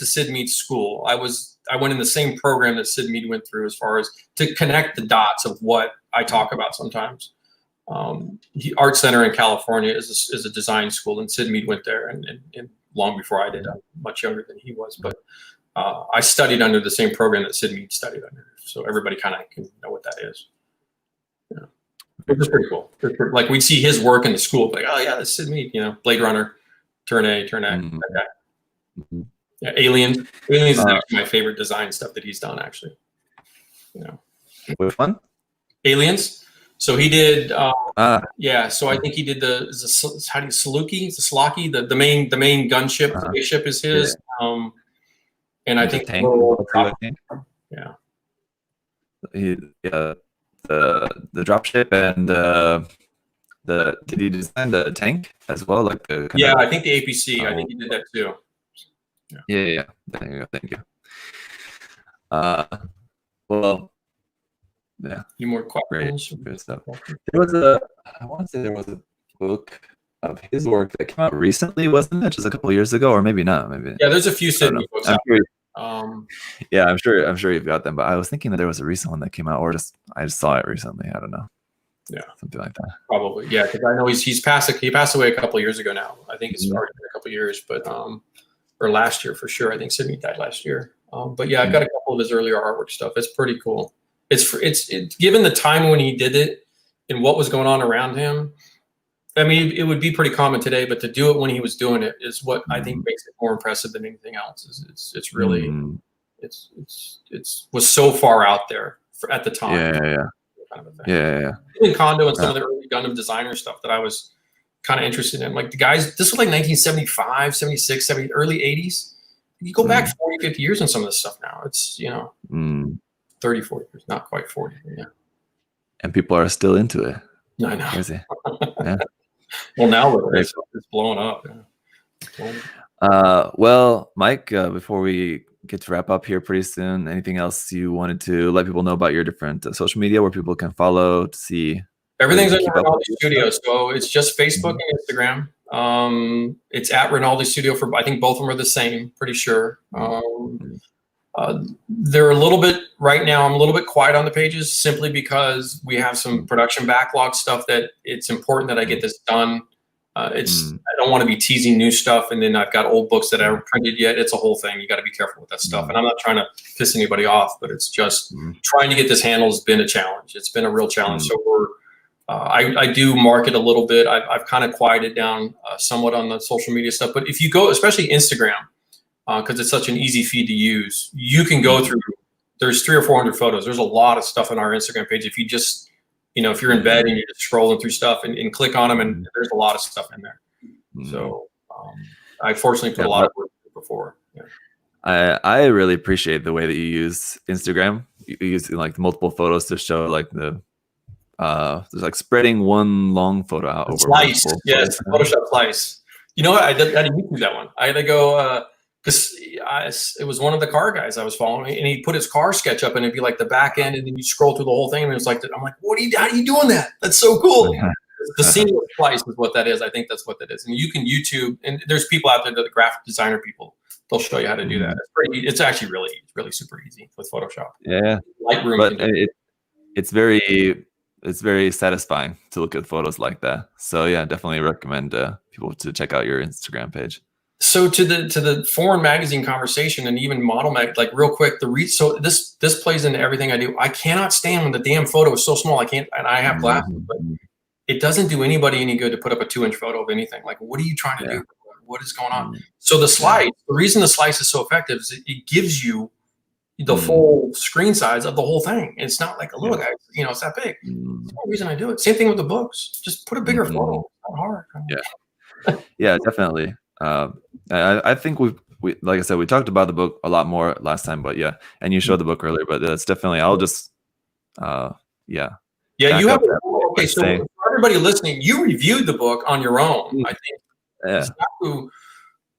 Sid Mead's school. I went in the same program that Sid Mead went through, as far as to connect the dots of what I talk about sometimes. Art Center in California is a design school, and Sid Mead went there, and long before I did. I'm much younger than he was, but I studied under the same program that Sid Mead studied under, so everybody kind of can know what that is. Yeah, it's pretty cool. Like, we'd see his work in the school, like, oh yeah, that's Sid Mead. Blade Runner, Turn A, Turn X, that guy. Yeah, Aliens is actually my favorite design stuff that he's done, actually. Which one? Aliens. So he did. So I think he did Salaki, the main gunship, the spaceship is his. And I think tank. The dropship, and did he design the tank as well? Like I think the APC. I think he did that too. Yeah. Thank you. Well, yeah. Any more questions? Great stuff. I want to say there was a book of his work that came out recently, wasn't it? Just a couple of years ago, or maybe not. Maybe. Yeah, there's a few Sid Mead books out there. I'm sure you've got them, but I was thinking that there was a recent one that came out, or I just saw it recently. I don't know. Yeah, something like that. Probably, yeah, because I know he passed away a couple of years ago now. I think it's already been a couple of years, but or last year for sure. I think Sid Mead died last year. But yeah, I've got a couple of his earlier artwork stuff. It's pretty cool. It's given the time when he did it and what was going on around him. I mean, it would be pretty common today, but to do it when he was doing it is what I think makes it more impressive than anything else. It's really was so far out there at the time. Yeah. Kind of a thing. Yeah. Even Kondo and some of the early Gundam designer stuff that I was kind of interested in. Like the guys, this was like 1975, 76, 70, early 80s. You go back 40, 50 years on some of this stuff now. It's, 30, 40 years, not quite 40. Yeah. And people are still into it. I know. Crazy. Yeah. Well, now it's blowing up. Well, Mike, before we get to wrap up here pretty soon, anything else you wanted to let people know about your different social media where people can follow to see? Everything's at Rinaldi Studio, so it's just Facebook and Instagram. It's at Rinaldi Studio I think both of them are the same, pretty sure. They're a little bit, right now, I'm a little bit quiet on the pages simply because we have some production backlog stuff that it's important that I get this done. I don't want to be teasing new stuff, and then I've got old books that I haven't printed yet. It's a whole thing. You got to be careful with that stuff. And I'm not trying to piss anybody off, but it's just trying to get this handled has been a challenge. It's been a real challenge. So I do market a little bit. I've kind of quieted down somewhat on the social media stuff. But if you go, especially Instagram, because it's such an easy feed to use, you can go through. There's 300 or 400 photos. There's a lot of stuff on our Instagram page. If you just if you're in bed and you're just scrolling through stuff and click on them, and there's a lot of stuff in there. So I fortunately put a lot of work before. Yeah. I really appreciate the way that you use Instagram. You use like multiple photos to show like the there's like spreading one long photo out over slice. Yes, Photoshop slice. You know what? I didn't use that one. I had to go because it was one of the car guys I was following, and he put his car sketch up, and it'd be like the back end, and then you scroll through the whole thing, and it's like, I'm like, how are you doing that? That's so cool. The seamless slice is what that is. I think that's what that is. And you can YouTube, and there's people out there that are graphic designer people. They'll show you how to do that. It's actually really super easy with Photoshop. Yeah, Lightroom. But it's very satisfying to look at photos like that. So yeah, definitely recommend people to check out your Instagram page. So to the foreign magazine conversation, and even model mag, like real quick, so this plays into everything I do. I cannot stand when the damn photo is so small. I can't, and I have glasses, but it doesn't do anybody any good to put up a 2-inch photo of anything. Like, what are you trying to do? What is going on? So the slice, the reason the slice is so effective is it gives you the full screen size of the whole thing. It's not like a little guy, it's that big. That's the reason I do it. Same thing with the books. Just put a bigger photo. It's not hard. Yeah, definitely. I think like I said, we talked about the book a lot more last time, but yeah, and you showed the book earlier, but that's definitely, I'll just, yeah. Yeah, you have okay. So for everybody listening, you reviewed the book on your own. I think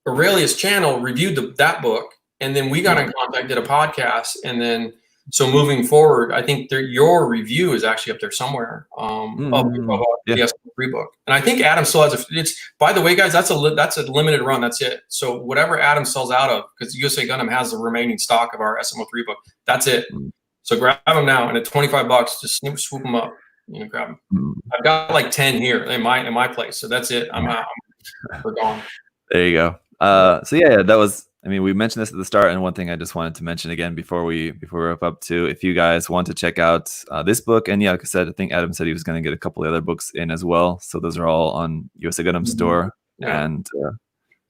Aurelius channel reviewed that book, and then we got in contact, did a podcast, and then so moving forward, I think your review is actually up there somewhere of the SM3 book, and I think Adam still has it's. By the way, guys, that's a limited run. That's it. So whatever Adam sells out of, because USA Gundam has the remaining stock of our SM03 book. That's it. So grab them now, and at $25, just swoop them up. Grab them. I've got like 10 here in my place, so that's it. I'm out. We're gone. There you go. So yeah, that was. I mean, we mentioned this at the start, and one thing I just wanted to mention again before we wrap up too, if you guys want to check out this book, and yeah, like I said, I think Adam said he was going to get a couple of other books in as well. So those are all on USA Gundam Store, and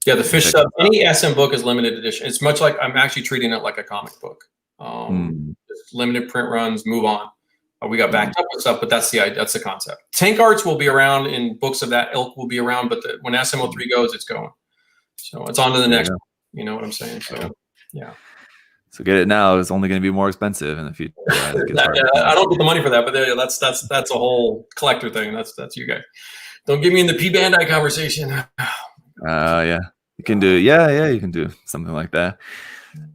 the fish stuff. Any SM book is limited edition. It's much like I'm actually treating it like a comic book. Limited print runs, move on. We got backed up with stuff, but that's the concept. Tank arts will be around, and books of that ilk will be around, but when SM03 goes, it's going. So it's on to the next one. You know what I'm saying? So yeah. So get it now. It's only going to be more expensive in the future. I don't get the money for that, but that's a whole collector thing. That's you guys. Don't get me in the P Bandai conversation. Yeah, you can do. Yeah, you can do something like that.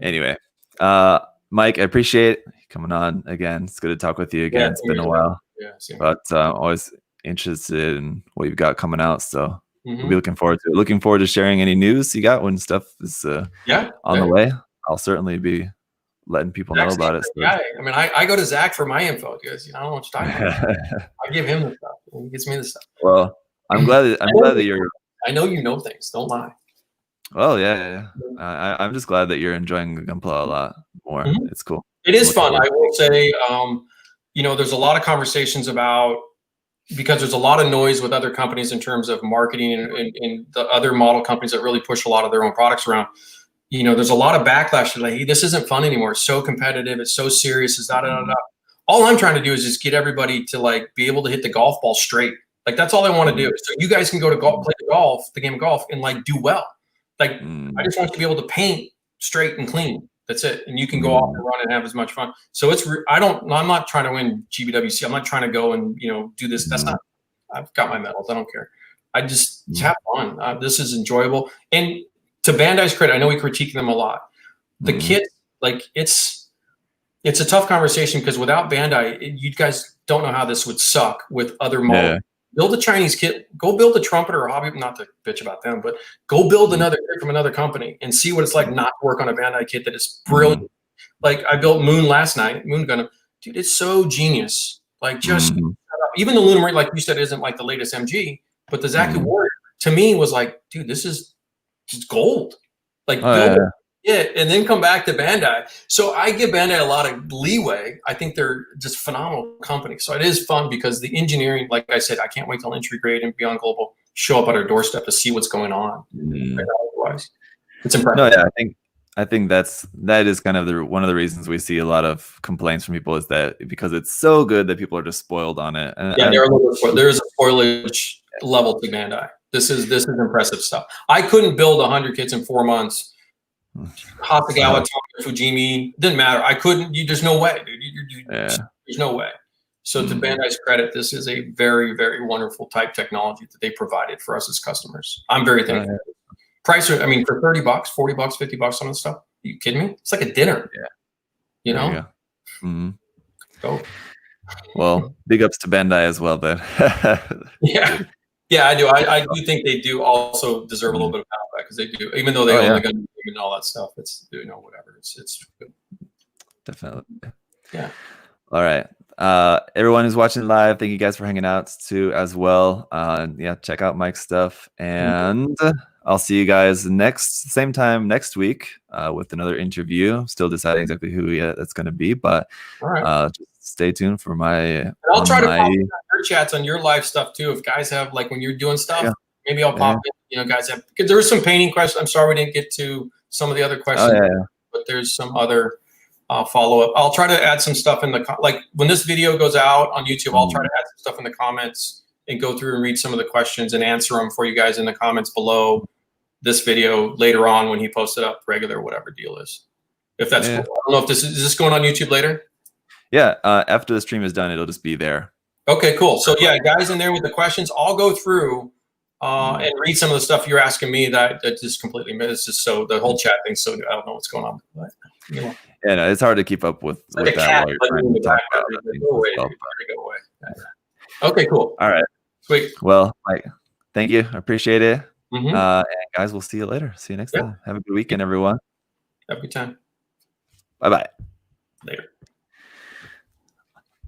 Anyway, Mike, I appreciate coming on again. It's good to talk with you again. It's been a while. Yeah, but always interested in what you've got coming out. So we'll be looking forward to it. Looking forward to sharing any news you got when stuff is on the way. I'll certainly be letting people know about it. So. I mean, I go to Zach for my info because I don't know what you're talking about. I give him the stuff. He gives me the stuff. Well, I'm glad that you're. I know you know things. Don't lie. Well, yeah. I'm just glad that you're enjoying Gunpla a lot more. It's cool. It is fun. I will say, there's a lot of conversations about, because there's a lot of noise with other companies in terms of marketing and the other model companies that really push a lot of their own products around. There's a lot of backlash to like, hey, this isn't fun anymore. It's so competitive. It's so serious. It's da-da-da-da. All I'm trying to do is just get everybody to like be able to hit the golf ball straight. Like, that's all I want to do. So you guys can go to play the game of golf and like do well. Like, I just want you to be able to paint straight and clean. That's it. And you can go off and run and have as much fun. So I'm not trying to win GBWC. I'm not trying to go and, do this. That's not, I've got my medals. I don't care. I just have fun. This is enjoyable. And to Bandai's credit, I know we critique them a lot. The kit, like it's a tough conversation because without Bandai, you guys don't know how this would suck with other models. Build a Chinese kit, go build a trumpeter or hobby, not to bitch about them, but go build another kit from another company and see what it's like not to work on a Bandai kit that is brilliant. Like I built Moon last night, Moon Gundam. Dude, it's so genius. Like just even the Lunar Marine, like you said, isn't like the latest MG, but the Zaku Warrior to me was like, dude, this is just gold. Like build it and then come back to Bandai. So I give Bandai a lot of leeway. I think they're just phenomenal company. So it is fun because the engineering, like I said, I can't wait till Entry Grade and Beyond Global show up at our doorstep to see what's going on. Otherwise, it's impressive. No, yeah, I think that is kind of one of the reasons we see a lot of complaints from people is that because it's so good that people are just spoiled on it. And there's a spoilage level to Bandai. This is impressive stuff. I couldn't build 100 kits in 4 months. Hasagawa, Fujimi, didn't matter. I couldn't. There's no way, dude. There's no way. So to Bandai's credit, this is a very, very wonderful type technology that they provided for us as customers. I'm very thankful. Price, I mean, for $30, $40, $50 on this stuff. Are you kidding me? It's like a dinner. You know? So, well, big ups to Bandai as well, then. Yeah, I do. I do think they do also deserve a little bit of power because they do, even though they own the gun and all that stuff. It's whatever. It's good. Definitely. Yeah. All right. Everyone who's watching live, thank you guys for hanging out too as well. Check out Mike's stuff, and I'll see you guys same time next week with another interview. Still deciding exactly who that's going to be, but just stay tuned for my. I'll try to pop in your chats on your live stuff too. If guys have like when you're doing stuff, maybe I'll pop in. Guys have because there were some painting questions. I'm sorry we didn't get to some of the other questions, but there's some other follow up. I'll try to add some stuff in like when this video goes out on YouTube. I'll try to add some stuff in the comments and go through and read some of the questions and answer them for you guys in the comments below. this video later on when he posts it up, regular, whatever deal is. If that's cool. I don't know if this is this going on YouTube later? Yeah, after the stream is done, it'll just be there. Okay, cool. So yeah, guys in there with the questions, I'll go through and read some of the stuff you're asking me that just completely missed. Just so the whole chat thing, so I don't know what's going on. But, you know. Yeah, no, it's hard to keep up with Like that. Go away. Okay, cool. All right. Sweet. Well, Mike, thank you. I appreciate it. Mm-hmm. And guys, we'll see you later. See you next time. Have a good weekend, everyone. Have a good time. Bye-bye. Later.